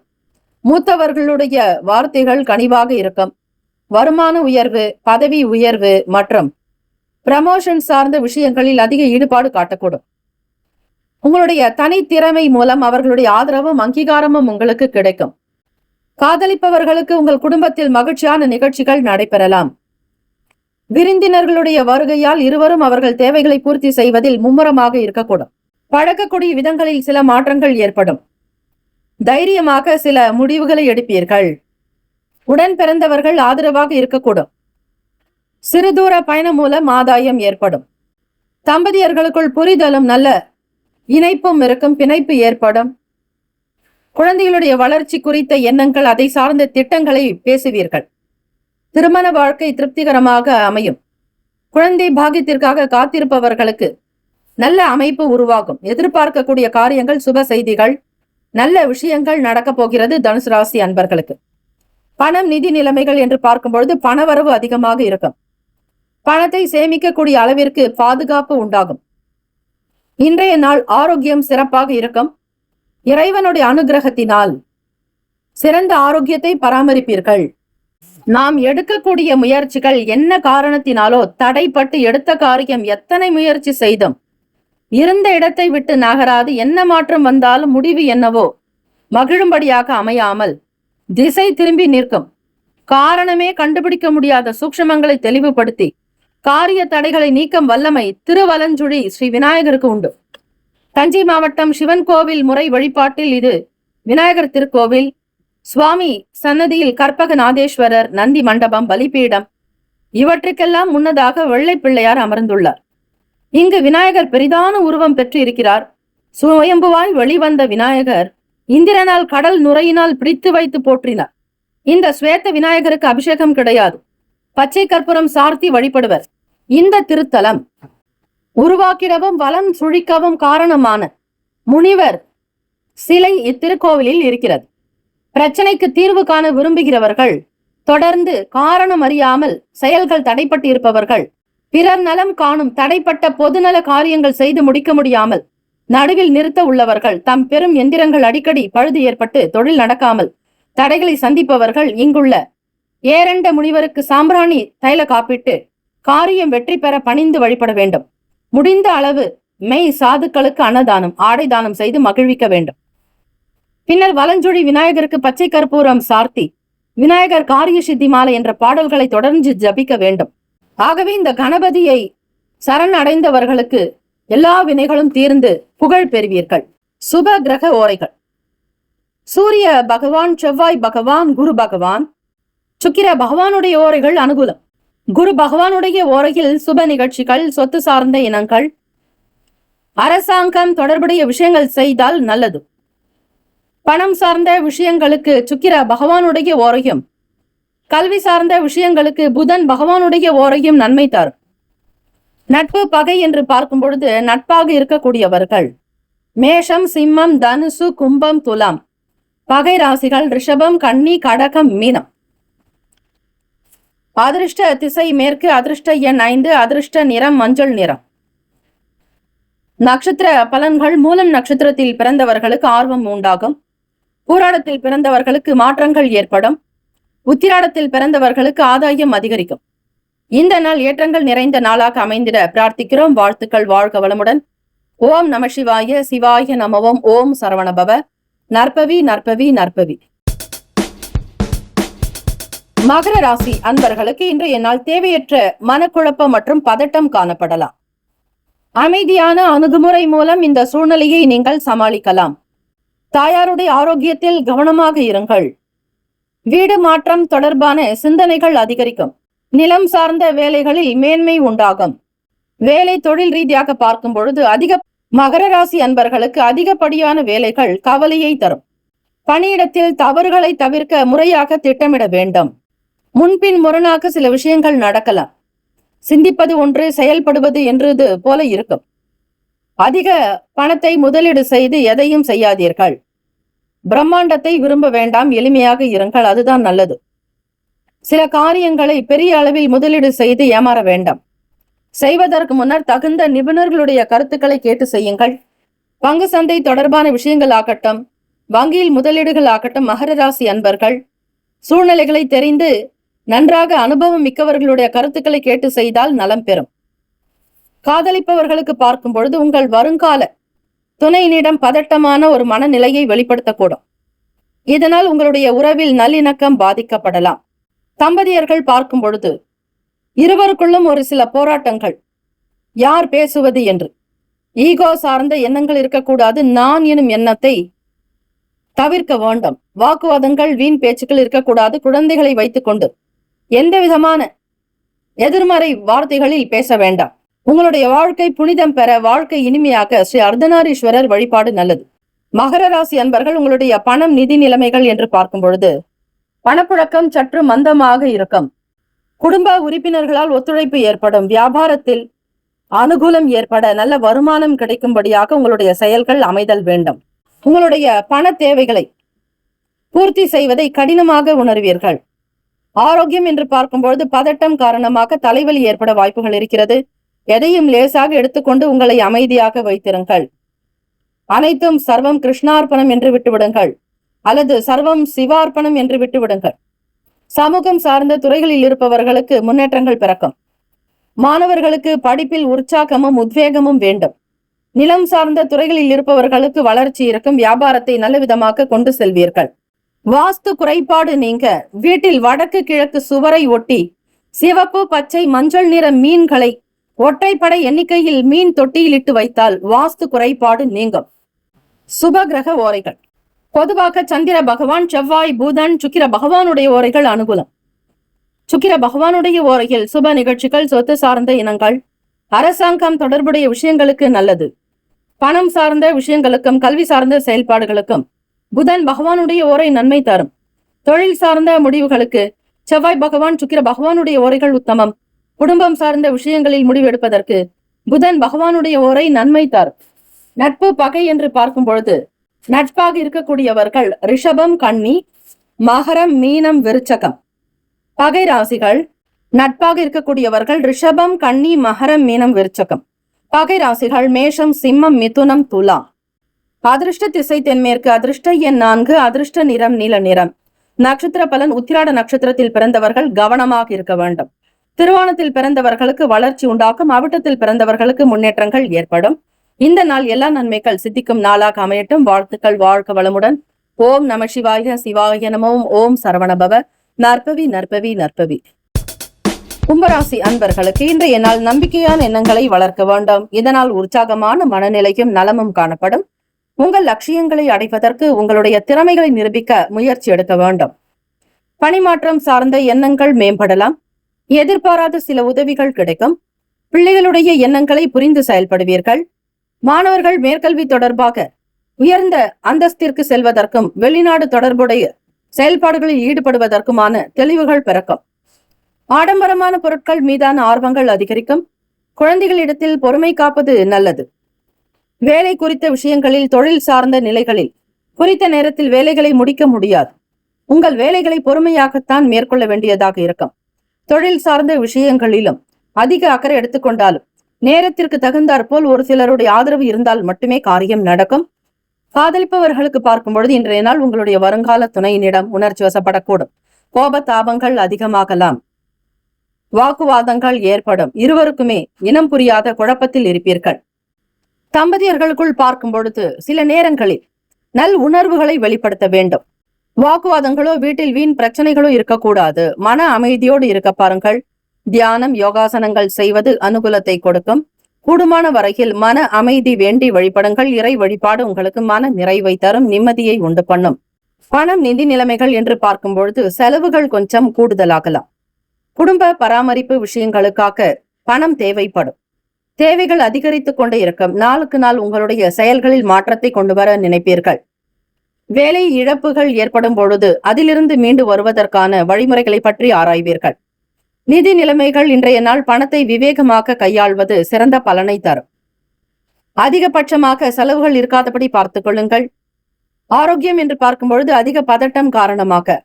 S1: மூத்தவர்களுடைய வார்த்தைகள் கனிவாக இருக்கும். வருமான உயர்வு, பதவி உயர்வு மற்றும் ப்ரமோஷன் சார்ந்த விஷயங்களில் அதிக ஈடுபாடு காட்டக்கூடும். உங்களுடைய தனித்திறமை மூலம் அவர்களுடைய ஆதரவும் அங்கீகாரமும் உங்களுக்கு கிடைக்கும். காதலிப்பவர்களுக்கு உங்கள் குடும்பத்தில் மகிழ்ச்சியான நிகழ்ச்சிகள் நடைபெறலாம். விருந்தினர்களுடைய வருகையால் இருவரும் அவர்கள் தேவைகளை பூர்த்தி செய்வதில் மும்முரமாக இருக்கக்கூடும். பழக்கக்கூடிய விதங்களில் சில மாற்றங்கள் ஏற்படும். தைரியமாக சில முடிவுகளை எடுப்பீர்கள். உடன் பிறந்தவர்கள் ஆதரவாக இருக்கக்கூடும். சிறுதூர பயணம் மூலம் ஆதாயம் ஏற்படும். தம்பதியர்களுக்குள் புரிதலும் நல்ல இணைப்பும் இருக்கும். பிணைப்பு ஏற்படும். குழந்தைகளுடைய வளர்ச்சி குறித்த எண்ணங்கள், அதை சார்ந்த திட்டங்களை பேசுவீர்கள். திருமண வாழ்க்கை திருப்திகரமாக அமையும். குழந்தை பாக்கியத்திற்காக காத்திருப்பவர்களுக்கு நல்ல அமைப்பு உருவாகும். எதிர்பார்க்கக்கூடிய காரியங்கள், சுப செய்திகள், நல்ல விஷயங்கள் நடக்கப் போகிறது. தனுசு ராசி அன்பர்களுக்கு பணம், நிதி நிலைமைகள் என்று பார்க்கும்பொழுது பணவரவு அதிகமாக இருக்கும். பணத்தை சேமிக்கக்கூடிய அளவிற்கு பாதுகாப்பு உண்டாகும். இன்றைய நாள் ஆரோக்கியம் சிறப்பாக இருக்கும். இறைவனுடைய அனுகிரகத்தினால் சிறந்த ஆரோக்கியத்தை பராமரிப்பீர்கள். நாம் எடுக்கக்கூடிய முயற்சிகள் என்ன காரணத்தினாலோ தடைப்பட்டு எடுத்த காரியம் எத்தனை முயற்சி செய்தும் இருந்த இடத்தை விட்டு நகராது, என்ன மாற்றம் வந்தாலும் முடிவு என்னவோ மகிழும்படியாக அமையாமல் திசை திரும்பி நிற்கும். காரணமே கண்டுபிடிக்க முடியாத சூக்ஷ்மங்களை தெளிவுபடுத்தி காரிய தடைகளை நீக்கும் வல்லமை திருவலஞ்சுழி ஸ்ரீ விநாயகருக்கு உண்டு. தஞ்சை மாவட்டம் சிவன் கோவில் முறை வழிபாட்டில் இது விநாயகர் திருக்கோவில். சுவாமி சன்னதியில் கற்பகநாதேஸ்வரர், நந்தி மண்டபம், பலிபீடம் இவற்றுக்கெல்லாம் முன்னதாக வெள்ளை பிள்ளையார் அமர்ந்துள்ளார். இங்கு விநாயகர் பெரிதான உருவம் பெற்று இருக்கிறார். சுயம்புவாய் வெளிவந்த விநாயகர் இந்திரனால் கடல் நுரையினால் பிடித்து வைத்து போற்றினார். இந்த ஸ்வேத விநாயகருக்கு அபிஷேகம் கிடையாது. பச்சை கற்பூரம் சார்த்தி வழிபடுவர். இந்த திருத்தலம் உருவாக்கிடவும் வலம் சுழிக்கவும் காரணமான முனிவர் சிலை இத்திருக்கோவிலில் இருக்கிறது. பிரச்சனைக்கு தீர்வு காண விரும்புகிறவர்கள், தொடர்ந்து காரணம் அறியாமல் செயல்கள் தடைப்பட்டு இருப்பவர்கள், பிறர் நலம் காணும் தடைப்பட்ட பொதுநல காரியங்கள் செய்து முடிக்க முடியாமல் நடுவில் நிறுத்த உள்ளவர்கள், தம் பெரும் எந்திரங்கள் அடிக்கடி பழுது ஏற்பட்டு தொழில் நடக்காமல் தடைகளை சந்திப்பவர்கள் இங்குள்ள ஏரண்ட முனிவருக்கு சாம்பிராணி தைல காப்பிட்டு காரியம் வெற்றி பெற பணிந்து வழிபட வேண்டும். முடிந்த அளவு மெய் சாதுக்களுக்கு அன்னதானம், ஆடை தானம் செய்து மகிழ்விக்க வேண்டும். பின்னர் வலஞ்சுழி விநாயகருக்கு பச்சை கற்பூரம் சார்த்தி விநாயகர் காரிய சித்தி மாலை என்ற பாடல்களை தொடர்ந்து ஜபிக்க வேண்டும். ஆகவே இந்த கணபதியை சரண் அடைந்தவர்களுக்கு எல்லா வினைகளும் தீர்ந்து புகழ் பெறுவீர்கள். சுப கிரக ஓரைகள்: சூரிய பகவான், செவ்வாய் பகவான், குரு பகவான், சுக்கிர பகவானுடைய ஓரைகள் அனுகூலம். குரு பகவானுடைய ஓரையில் சுப நிகழ்ச்சிகள், சொத்து சார்ந்த இனங்கள், அரசாங்கம் தொடர்புடைய விஷயங்கள் செய்தால் நல்லது. பணம் சார்ந்த விஷயங்களுக்கு சுக்கிர பகவானுடைய ஓரையும், கல்வி சார்ந்த விஷயங்களுக்கு புதன் பகவானுடைய ஓரையும் நன்மை தரும். நட்பு பகை என்று பார்க்கும் பொழுது நட்பாக இருக்கக்கூடியவர்கள் மேஷம், சிம்மம், தனுசு, கும்பம், துலாம். பகை ராசிகள் ரிஷபம், கன்னி, கடகம், மீனம். அதிர்ஷ்ட திசை மேற்கு, அதிர்ஷ்ட எண் 5, அதிர்ஷ்ட நிறம் மஞ்சள் நிறம். நட்சத்திர பலன்கள்: மூலம் நட்சத்திரத்தில் பிறந்தவர்களுக்கு ஆர்வம் உண்டாகும். பூராடத்தில் பிறந்தவர்களுக்கு மாற்றங்கள் ஏற்படும். உத்திராடத்தில் பிறந்தவர்களுக்கு ஆதாயம் அதிகரிக்கும். இந்த நாள் ஏற்றங்கள் நிறைந்த நாளாக அமைந்திட பிரார்த்திக்கிறோம். வாழ்த்துக்கள். வாழ்க வளமுடன். ஓம் நம சிவாய. சிவாய நமவோம். ஓம் சரவணபவ. நற்பவி நற்பவி நற்பவி. மகர ராசி அன்பர்களுக்கு இன்றைய நாள் தேவையற்ற மனக்குழப்பம் மற்றும் பதட்டம் காணப்படலாம். அமைதியான அணுகுமுறை மூலம் இந்த சூழ்நிலையை நீங்கள் சமாளிக்கலாம். தாயாருடைய ஆரோக்கியத்தில் கவனமாக இருங்கள். வீடு மாற்றம் தொடர்பான சிந்தனைகள் அதிகரிக்கும். நிலம் சார்ந்த வேலைகளில் மேன்மை உண்டாகும். வேலை தொழில் ரீதியாக பார்க்கும் பொழுது மகர ராசி அன்பர்களுக்கு அதிகப்படியான வேலைகள் கவலையை தரும். பணியிடத்தில் தவறுகளை தவிர்க்க முறையாக திட்டமிட வேண்டும். முன்பின் முரணாக சில விஷயங்கள் நடக்கலாம். சிந்திப்பது ஒன்று, செயல்படுவது என்றது போல இருக்கும். அதிக பணத்தை முதலீடு செய்து எதையும் செய்யாதீர்கள். பிரம்மாண்டத்தை விரும்ப வேண்டாம். எளிமையாக இருங்கள், அதுதான் நல்லது. சில காரியங்களை பெரிய அளவில் முதலீடு செய்து ஏமாற வேண்டாம். செய்வதற்கு முன்னர் தகுந்த நிபுணர்களுடைய கருத்துக்களை கேட்டு செய்யுங்கள். பங்கு சந்தை தொடர்பான விஷயங்கள் ஆகட்டும், வங்கியில் முதலீடுகள் ஆகட்டும், மகர ராசி அன்பர்கள் சூழ்நிலைகளை தெரிந்து நன்றாக அனுபவம் மிக்கவர்களுடைய கருத்துக்களை கேட்டு செய்தால் நலம் பெறும். காதலிப்பவர்களுக்கு பார்க்கும் பொழுது உங்கள் வருங்கால துணையினிடம் பதட்டமான ஒரு மனநிலையை வெளிப்படுத்தக்கூடும். இதனால் உங்களுடைய உறவில் நல்லிணக்கம் பாதிக்கப்படலாம். தம்பதியர்கள் பார்க்கும் பொழுது இருவருக்குள்ளும் ஒரு சில போராட்டங்கள், யார் பேசுவது என்று. ஈகோ சார்ந்த எண்ணங்கள் இருக்கக்கூடாது. நான் எனும் எண்ணத்தை தவிர்க்க வேண்டும். வாக்குவாதங்கள், வீண் பேச்சுக்கள் இருக்கக்கூடாது. குழந்தைகளை வைத்துக்கொண்டு எந்த விதமான எதிர்மறை வார்த்தைகளில் பேச வேண்டாம். உங்களுடைய வாழ்க்கை புனிதம் பெற, வாழ்க்கை இனிமையாக ஸ்ரீ அர்த்தநாரீஸ்வரர் வழிபாடு நல்லது. மகர ராசி அன்பர்கள், உங்களுடைய பணம், நிதி நிலைமைகள் என்று பார்க்கும் பொழுது பணப்புழக்கம் சற்று மந்தமாக இருக்கும். குடும்ப உறுப்பினர்களால் ஒத்துழைப்பு ஏற்படும். வியாபாரத்தில் அனுகூலம் ஏற்பட, நல்ல வருமானம் கிடைக்கும்படியாக உங்களுடைய செயல்கள் அமைதல் வேண்டும். உங்களுடைய பண தேவைகளை பூர்த்தி செய்வதை கடினமாக உணர்வீர்கள். ஆரோக்கியம் என்று பார்க்கும்பொழுது பதட்டம் காரணமாக தலைவலி ஏற்பட வாய்ப்புகள் இருக்கிறது. எதையும் லேசாக எடுத்துக்கொண்டு உங்களை அமைதியாக வைத்திருங்கள். அனைத்தும் சர்வம் கிருஷ்ணார்ப்பணம் என்று விட்டுவிடுங்கள், அல்லது சர்வம் சிவார்ப்பணம் என்று விட்டுவிடுங்கள். சமூகம் சார்ந்த துறைகளில் இருப்பவர்களுக்கு முன்னேற்றங்கள் பிறக்கும். மாணவர்களுக்கு படிப்பில் உற்சாகமும் உத்வேகமும் வேண்டும். நிலம் சார்ந்த துறைகளில் இருப்பவர்களுக்கு வளர்ச்சி இருக்கும். வியாபாரத்தை நல்ல விதமாக கொண்டு செல்வீர்கள். வாஸ்து குறைபாடு நீங்க வீட்டில் வடக்கு கிழக்கு சுவரை ஒட்டி சிவப்பு, பச்சை, மஞ்சள் நிற மீன்களை ஒற்றைப்படை எண்ணிக்கையில் மீன் தொட்டியில் இட்டு வைத்தால் வாஸ்து குறைபாடு நீங்கும். சுப கிரக ஓரைகள் பொதுவாக சந்திர பகவான், செவ்வாய், புதன், சுக்கிர பகவானுடைய ஓரைகள் அனுகூலம். சுக்கிர பகவானுடைய ஓரையில் சுப நிகழ்ச்சிகள், சொத்து சார்ந்த இனங்கள், அரசாங்கம் தொடர்புடைய விஷயங்களுக்கு நல்லது. பணம் சார்ந்த விஷயங்களுக்கும் கல்வி சார்ந்த செயல்பாடுகளுக்கும் புதன் பகவானுடைய ஓரை நன்மை தரும். தொழில் சார்ந்த முடிவுகளுக்கு செவ்வாய் பகவான், சுக்கிர பகவானுடைய ஓரைகள் உத்தமம். குடும்பம் சார்ந்த விஷயங்களில் முடிவெடுப்பதற்கு புதன் பகவானுடைய ஓரை நன்மை தரும். நட்பு, பகை என்று பார்க்கும் பொழுது நட்பாக இருக்கக்கூடியவர்கள் ரிஷபம், கன்னி, மகரம், மீனம், விருச்சகம். பகை ராசிகள் நட்பாக இருக்கக்கூடியவர்கள் ரிஷபம், கன்னி, மகரம், மீனம், விருச்சகம். பகை ராசிகள் மேஷம், சிம்மம், மிதுனம், துலாம். அதிர்ஷ்ட திசை தென்மேற்கு. அதிர்ஷ்ட எண் 4. அதிர்ஷ்ட நிறம் நீல நிறம். நட்சத்திர பலன் உத்திராட நட்சத்திரத்தில் பிறந்தவர்கள் கவனமாக இருக்க வேண்டும். திருவோணத்தில் பிறந்தவர்களுக்கு வளர்ச்சி உண்டாகும். அவிட்டத்தில் பிறந்தவர்களுக்கு முன்னேற்றங்கள் ஏற்படும். இந்த நாள் எல்லா நன்மைகள் சித்திக்கும் நாளாக அமையட்டும். வாழ்த்துக்கள். வாழ்க வளமுடன். ஓம் நம சிவாய. சிவாய நமோ. ஓம் சரவணபவ. நற்பவி நற்பவி நற்பவி. கும்பராசி அன்பர்களுக்கு இன்றைய நாள் நம்பிக்கையான எண்ணங்களை வளர்க்க வேண்டும். இதனால் உற்சாகமான மனநிலையும் நலமும் காணப்படும். உங்கள் லட்சியங்களை அடைவதற்கு உங்களுடைய திறமைகளை நிரூபிக்க முயற்சி எடுக்க வேண்டும். பணிமாற்றம் சார்ந்த எண்ணங்கள் மேம்படலாம். எதிர்பாராத சில உதவிகள் கிடைக்கும். பிள்ளைகளுடைய எண்ணங்களை புரிந்து செயல்படுவீர்கள். மாணவர்கள் மேற்கல்வி தொடர்பாக உயர்ந்த அந்தஸ்திற்கு செல்வதற்கும் வெளிநாடு தொடர்புடைய செயல்பாடுகளில் ஈடுபடுவதற்குமான தெளிவுகள் பிறக்கும். ஆடம்பரமான பொருட்கள் மீதான ஆர்வங்கள் அதிகரிக்கும். குழந்தைகளிடத்தில் பொறுமை காப்பது நல்லது. வேலை குறித்த விஷயங்களில், தொழில் சார்ந்த நிலைகளில் குறித்த நேரத்தில் வேலைகளை முடிக்க முடியாது. உங்கள் வேலைகளை பொறுமையாகத்தான் மேற்கொள்ள வேண்டியதாக இருக்கும். தொழில் சார்ந்த விஷயங்களிலும் அதிக அக்கறை எடுத்துக்கொண்டாலும் நேரத்திற்கு தகுந்தாற்போல் ஒரு சிலருடைய ஆதரவு இருந்தால் மட்டுமே காரியம் நடக்கும். காதலிப்பவர்களுக்கு பார்க்கும் பொழுது இன்றைய நாள் உங்களுடைய வருங்கால துணையினிடம் உணர்ச்சி வசப்படக்கூடும். கோப தாபங்கள் அதிகமாகலாம். வாக்குவாதங்கள் ஏற்படும். இருவருக்குமே இனம் புரியாத குழப்பத்தில் இருப்பீர்கள். தம்பதியர்களுக்குள் பார்க்கும் பொழுது சில நேரங்களில் நல் உணர்வுகளை வெளிப்படுத்த வேண்டும். வாக்குவாதங்களோ வீட்டில் வீண் பிரச்சனைகளோ இருக்கக்கூடாது. மன அமைதியோடு இருக்க பாருங்கள். தியானம், யோகாசனங்கள் செய்வது அனுகூலத்தை கொடுக்கும். கூடுமான வரையில் மன அமைதி வேண்டி வழிபடுங்கள். இறை வழிபாடு உங்களுக்கு மன நிறைவை தரும், நிம்மதியை உண்டு பண்ணும். பணம், நிதி நிலைமைகள் என்று பார்க்கும் பொழுது செலவுகள் கொஞ்சம் கூடுதலாகலாம். குடும்ப பராமரிப்பு விஷயங்களுக்காக பணம் தேவைப்படும். தேவைகள் அதிகரித்துக் கொண்டே இருக்கும். நாளுக்கு நாள் உங்களுடைய செயல்களில் மாற்றத்தை கொண்டு வர நினைப்பீர்கள். வேலை இழப்புகள் ஏற்படும் பொழுது அதிலிருந்து மீண்டு வருவதற்கான வழிமுறைகளை பற்றி ஆராய்வீர்கள். நிதி நிலைமைகள் இன்றைய நாள் பணத்தை விவேகமாக கையாள்வது சிறந்த பலனை தரும். அதிகபட்சமாக செலவுகள் இருக்காதபடி பார்த்துக் கொள்ளுங்கள். ஆரோக்கியம் என்று பார்க்கும் பொழுது அதிக பதட்டம் காரணமாக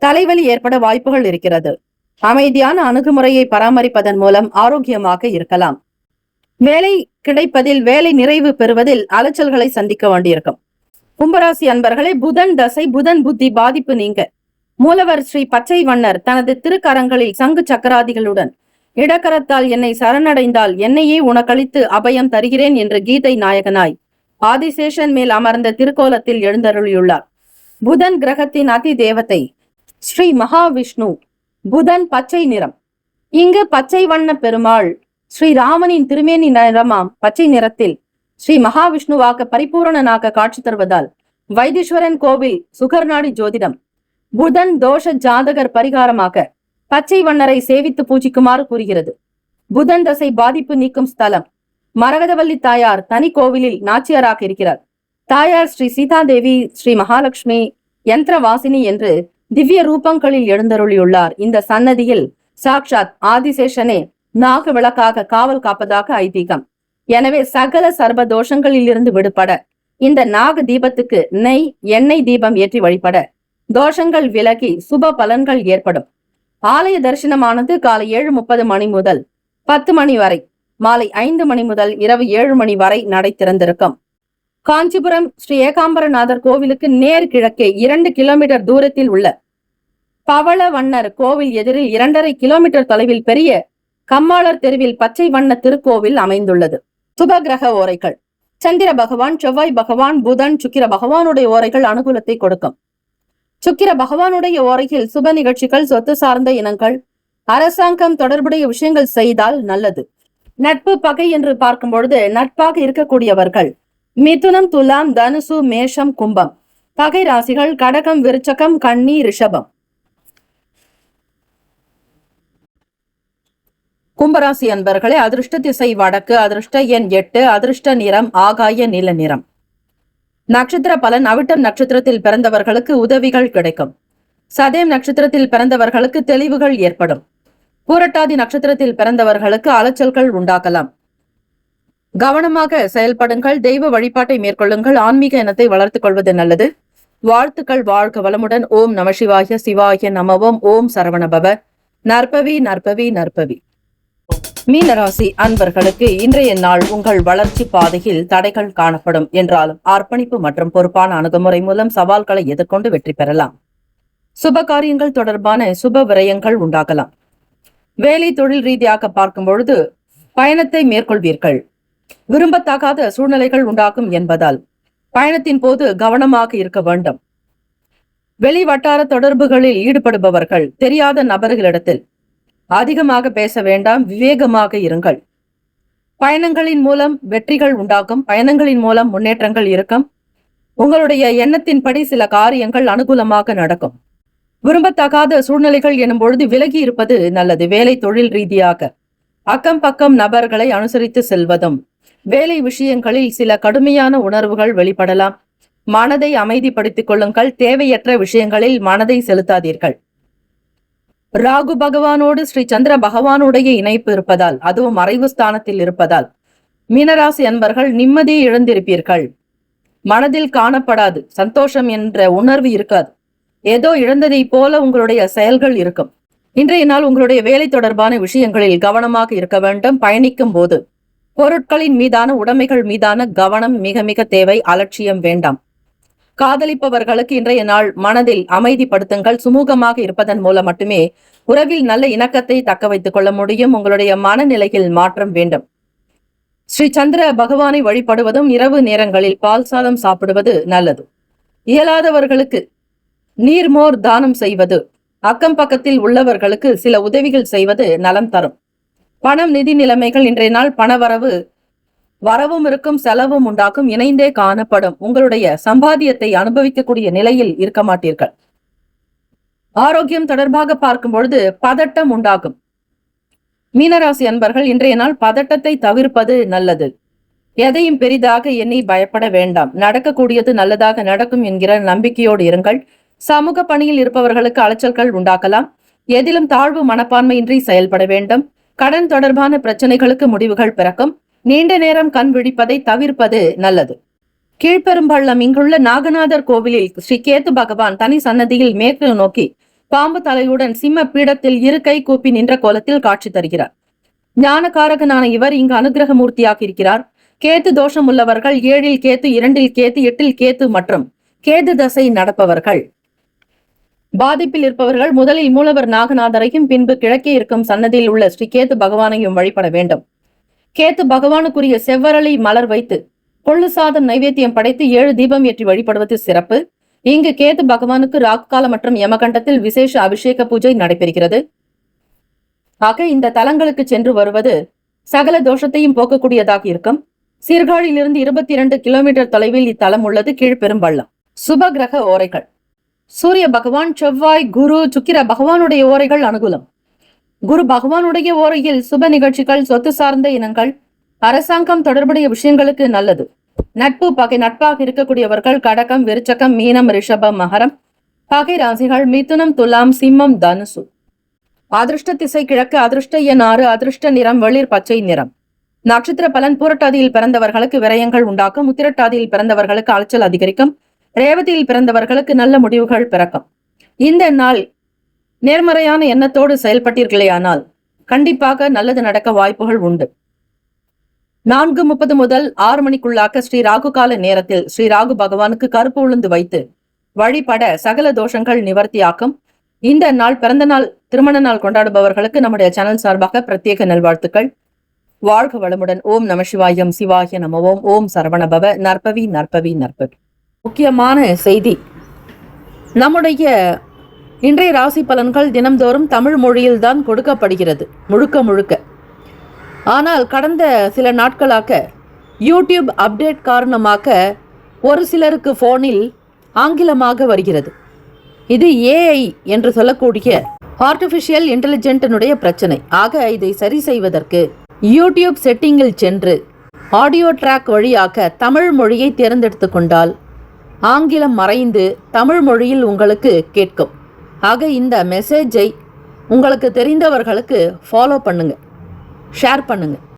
S1: தலைவலி ஏற்பட வாய்ப்புகள் இருக்கிறது. அமைதியான அணுகுமுறையை பராமரிப்பதன் மூலம் ஆரோக்கியமாக இருக்கலாம். வேலை கிடைப்பதில், வேலை நிறைவு பெறுவதில் அலைச்சல்களை சந்திக்க வேண்டியிருக்கும். கும்பராசி அன்பர்களே, புதன் தசை, புதன் புத்தி பாதிப்பு நீங்க மூலவர் ஸ்ரீ பச்சை வண்ணர் தனது திருக்கரங்களில் சங்கு சக்கராதிகளுடன் இடக்கரத்தால் என்னை சரணடைந்தால் என்னையே உனக்களித்து அபயம் தருகிறேன் என்று கீதை நாயகனாய் ஆதிசேஷன் மேல் அமர்ந்த திருக்கோலத்தில் எழுந்தருளியுள்ளார். புதன் கிரகத்தின் அதி தேவதை ஸ்ரீ மகாவிஷ்ணு. புதன் பச்சை நிறம். இங்கு பச்சை வண்ண பெருமாள் ஸ்ரீராமனின் திருமேனி நிறமாம் பச்சை நிறத்தில் ஸ்ரீ மகாவிஷ்ணுவாக பரிபூரணனாக காட்சி தருவதால் வைத்தீஸ்வரன் கோவில் சுகர்நாடி ஜோதிடம் புதன் தோஷ ஜாதகர் பரிகாரமாக பச்சை வண்ணரை சேவித்து பூஜிக்குமாறு கூறுகிறது. புதன் தசை பாதிப்பு நீக்கும் ஸ்தலம் மரகதவல்லி தாயார் தனி கோவிலில் நாச்சியாராக இருக்கிறார். தாயார் ஸ்ரீ சீதாதேவி, ஸ்ரீ மகாலட்சுமி, யந்திரவாசினி என்று திவ்ய ரூபங்களில் எழுந்தருளியுள்ளார். இந்த சன்னதியில் சாக்ஷாத் ஆதிசேஷனே நாக விளக்காக காவல் காப்பதாக ஐதீகம். எனவே சகல சர்வ தோஷங்களில் இருந்து விடுபட இந்த நாக தீபத்துக்கு நெய் எண்ணெய் தீபம் ஏற்றி வழிபட தோஷங்கள் விலகி சுப பலன்கள் ஏற்படும். ஆலய தரிசனமானது காலை 7:30 மணி முதல் 10 மணி வரை, மாலை 5 மணி முதல் இரவு 7 மணி வரை நடை திறந்திருக்கும். காஞ்சிபுரம் ஸ்ரீ ஏகாம்பரநாதர் கோவிலுக்கு நேர் கிழக்கே 2 கிலோமீட்டர் தூரத்தில் உள்ள பவள வண்ணர் கோவில் எதிரில் 2.5 கிலோமீட்டர் தொலைவில் பெரிய கம்மாளர் தெருவில் பச்சை வண்ண திருக்கோவில் அமைந்துள்ளது. சுப கிரக ஓரைகள். சந்திர பகவான், செவ்வாய் பகவான், புதன், சுக்கிர பகவானுடைய ஓரைகள் அனுகூலத்தை கொடுக்கும். சுக்கிர பகவானுடைய ஓரையில் சுப நிகழ்ச்சிகள், சொத்து சார்ந்த இனங்கள், அரசாங்கம் தொடர்புடைய விஷயங்கள் செய்தால் நல்லது. நட்பு பகை என்று பார்க்கும் பொழுது நட்பாக இருக்கக்கூடியவர்கள் மிதுனம், துலாம், தனுசு, மேஷம், கும்பம். பகை ராசிகள் கடகம், விருச்சகம், கன்னி, ரிஷபம். கும்பராசி அன்பர்களே, அதிர்ஷ்ட திசை வடக்கு, அதிர்ஷ்ட எண் 8, அதிர்ஷ்ட நிறம் ஆகாய நீல நிறம். நட்சத்திர பலன். அவிட்டம் நட்சத்திரத்தில் பிறந்தவர்களுக்கு உதவிகள் கிடைக்கும். சதயம் நட்சத்திரத்தில் பிறந்தவர்களுக்கு தெளிவுகள் ஏற்படும். பூரட்டாதி நட்சத்திரத்தில் பிறந்தவர்களுக்கு அலைச்சல்கள் உண்டாகலாம். கவனமாக செயல்படுங்கள். தெய்வ வழிபாட்டை மேற்கொள்ளுங்கள். ஆன்மீக எண்ணத்தை வளர்த்துக் கொள்வது நல்லது. வாழ்த்துக்கள். வாழ்க வளமுடன். ஓம் நம சிவாய. சிவாய நமவோம். ஓம் சரவணபவ. நற்பவி நற்பவி நற்பவி. மீனராசி அன்பர்களுக்கு இன்றைய நாள் உங்கள் வளர்ச்சி பாதையில் தடைகள் காணப்படும் என்றாலும் அர்ப்பணிப்பு மற்றும் பொறுப்பான அணுகுமுறை மூலம் சவால்களை எதிர்கொண்டு வெற்றி பெறலாம். சுப காரியங்கள் தொடர்பான சுப விரயங்கள் உண்டாகலாம். வேலை தொழில் ரீதியாக பார்க்கும் பொழுது பயணத்தை மேற்கொள்வீர்கள். விரும்பத்தகாத சூழ்நிலைகள் உண்டாகும் என்பதால் பயணத்தின் போது கவனமாக இருக்க வேண்டும். வெளி வட்டார தொடர்புகளில் ஈடுபடுபவர்கள் தெரியாத நபர்களிடத்தில் அதிகமாக பேச வேண்டாம். விவேகமாக இருங்கள். பயணங்களின் மூலம் வெற்றிகள் உண்டாகும். பயணங்களின் மூலம் முன்னேற்றங்கள் இருக்கும். உங்களுடைய எண்ணத்தின்படி சில காரியங்கள் அனுகூலமாக நடக்கும். விரும்பத்தகாத சூழ்நிலைகள் எனும் பொழுது விலகி இருப்பது நல்லது. வேலை தொழில் ரீதியாக அக்கம் பக்கம் நபர்களை அனுசரித்து செல்வதும், வேலை விஷயங்களில் சில கடுமையான உணர்வுகள் வெளிப்படலாம். மனதை அமைதிப்படுத்திக் கொள்ளுங்கள். தேவையற்ற விஷயங்களில் மனதை செலுத்தாதீர்கள். ராகு பகவானோடு ஸ்ரீ சந்திர பகவானுடைய இணைப்பு இருப்பதால், அதுவும் மறைவு ஸ்தானத்தில் இருப்பதால் மீனராசி அன்பர்கள் நிம்மதியை இழந்திருப்பீர்கள். மனதில் காணப்படாது. சந்தோஷம் என்ற உணர்வு இருக்காது. ஏதோ இழந்ததை போல உங்களுடைய செயல்கள் இருக்கும். இன்றைய நாள் உங்களுடைய வேலை தொடர்பான விஷயங்களில் கவனமாக இருக்க வேண்டும். பயணிக்கும் போது பொருட்களின் மீதான, உடைமைகள் மீதான கவனம் மிக மிக தேவை. அலட்சியம் வேண்டாம். காதலிப்பவர்களுக்கு இன்றைய நாள் மனதில் அமைதிப்படுத்துங்கள். சுமூகமாக இருப்பதன் மூலம் மட்டுமே உறவில் நல்ல இணக்கத்தை தக்க வைத்துக் கொள்ள முடியும். உங்களுடைய மனநிலையில் மாற்றம் வேண்டும். ஸ்ரீ சந்திர பகவானை வழிபடுவதும், இரவு நேரங்களில் பால் சாதம் சாப்பிடுவது நல்லது. இயலாதவர்களுக்கு நீர்மோர் தானம் செய்வது, அக்கம் பக்கத்தில் உள்ளவர்களுக்கு சில உதவிகள் செய்வது நலம் தரும். பணம், நிதி நிலைமைகள் இன்றைய நாள் பணவரவு வரவும் இருக்கும், செலவும் உண்டாகும். இணைந்தே காணப்படும். உங்களுடைய சம்பாத்தியத்தை அனுபவிக்கக்கூடிய நிலையில் இருக்க மாட்டீர்கள். ஆரோக்கியம் தொடர்பாக பார்க்கும் பொழுது பதட்டம் உண்டாகும். மீனராசி அன்பர்கள் இன்றைய நாள் பதட்டத்தை தவிர்ப்பது நல்லது. எதையும் பெரிதாக எண்ணி பயப்பட வேண்டாம். நடக்கக்கூடியது நல்லதாக நடக்கும் என்கிற நம்பிக்கையோடு இருங்கள். சமூக பணியில் இருப்பவர்களுக்கு அலைச்சல்கள் உண்டாக்கலாம். எதிலும் தாழ்வு மனப்பான்மையின்றி செயல்பட வேண்டும். கடன் தொடர்பான பிரச்சனைகளுக்கு முடிவுகள் பிறக்கும். நீண்ட நேரம் கண் விழிப்பதை தவிர்ப்பது நல்லது. கீழ்பெரும்பள்ளம் இங்குள்ள நாகநாதர் கோவிலில் ஸ்ரீ கேத்து பகவான் தனி சன்னதியில் மேற்கு நோக்கி பாம்பு தலையுடன் சிம்ம பீடத்தில் இரு கை கூப்பி நின்ற கோலத்தில் காட்சி தருகிறார். ஞானகாரகனான இவர் இங்கு அனுகிரக மூர்த்தியாக இருக்கிறார். கேத்து தோஷம் உள்ளவர்கள், 7இல் கேத்து, 2இல் கேத்து, 8இல் கேத்து மற்றும் கேது தசை நடப்பவர்கள், பாதிப்பில் இருப்பவர்கள் முதலில் மூலவர் நாகநாதரையும் பின்பு கிழக்கே இருக்கும் சன்னதியில் உள்ள ஸ்ரீ கேத்து பகவானையும் வழிபட வேண்டும். கேத்து பகவானுக்குரிய செவ்வரளி மலர் வைத்து கொள்ளு சாதம் நைவேத்தியம் படைத்து 7 தீபம் ஏற்றி வழிபடுவது சிறப்பு. இங்கு கேது பகவானுக்கு ராகு காலம் மற்றும் யமகண்டத்தில் விசேஷ அபிஷேக பூஜை நடைபெறுகிறது. ஆக இந்த தலங்களுக்கு சென்று வருவது சகல தோஷத்தையும் போக்கக்கூடியதாக இருக்கும். சீர்காழியிலிருந்து 22 கிலோமீட்டர் தொலைவில் இத்தலம் உள்ளது. கீழ்பெரும்பள்ளம். சுப கிரக ஓரைகள். சூரிய பகவான், செவ்வாய், குரு, சுக்கிர பகவானுடைய ஓரைகள் அனுகூலம். குரு பகவானுடைய ஓரையில் சுப நிகழ்ச்சிகள், சொத்து சார்ந்த இனங்கள், அரசாங்கம் தொடர்புடைய விஷயங்களுக்கு நல்லது. நட்பு பகை. நட்பாக இருக்கக்கூடியவர்கள் கடகம், விருச்சகம், மீனம், ரிஷபம், மகரம். பகை ராசிகள் மிதுனம், துலாம், சிம்மம், தனுசு. அதிர்ஷ்ட திசை கிழக்கு. அதிர்ஷ்ட எண் 6. அதிர்ஷ்ட நிறம் வெளிர் பச்சை நிறம். நட்சத்திர பலன். பூரட்டாதியில் பிறந்தவர்களுக்கு விரயங்கள் உண்டாக்கும். உத்திரட்டாதியில் பிறந்தவர்களுக்கு அலைச்சல் அதிகரிக்கும். ரேவதியில் பிறந்தவர்களுக்கு நல்ல முடிவுகள் பிறக்கும். இந்த நாள் நேர்மறையான எண்ணத்தோடு செயல்பட்டீர்களேயானால் கண்டிப்பாக நல்லது நடக்க வாய்ப்புகள் உண்டு. 4:30 முதல் 6 மணிக்குள்ளாக ஸ்ரீ ராகு கால நேரத்தில் ஸ்ரீ ராகு பகவானுக்கு கருப்பு உளுந்து வைத்து வழிபட சகல தோஷங்கள் நிவர்த்தியாக்கும். இந்த நாள் பிறந்த நாள், திருமண நாள் கொண்டாடுபவர்களுக்கு நம்முடைய சேனல் சார்பாக பிரத்யேக நல்வாழ்த்துக்கள். வாழ்க வளமுடன். ஓம் நம சிவாயம். சிவாய நமவோம். ஓம் சரவணபவ. நற்பவி நற்பவி நற்பவி. முக்கியமான செய்தி, நம்முடைய இன்றைய ராசி பலன்கள் தினம்தோறும் தமிழ் மொழியில்தான் கொடுக்கப்படுகிறது முழுக்க. ஆனால் கடந்த சில நாட்களாக யூடியூப் அப்டேட் காரணமாக ஒரு சிலருக்கு போனில் ஆங்கிலமாக வருகிறது. இது ஏஐ என்று சொல்லக்கூடிய ஆர்டிஃபிஷியல் இன்டெலிஜென்டினுடைய பிரச்சனை. ஆக இதை சரி செய்வதற்கு யூடியூப் செட்டிங்கில் சென்று ஆடியோ ட்ராக் வழியாக தமிழ் மொழியை தேர்ந்தெடுத்து கொண்டால் ஆங்கிலம் மறைந்து தமிழ் மொழியில் உங்களுக்கு கேட்கும். ஆக இந்த மெசேஜை உங்களுக்கு தெரிந்தவர்களுக்கு ஃபாலோ பண்ணுங்க, ஷேர் பண்ணுங்க.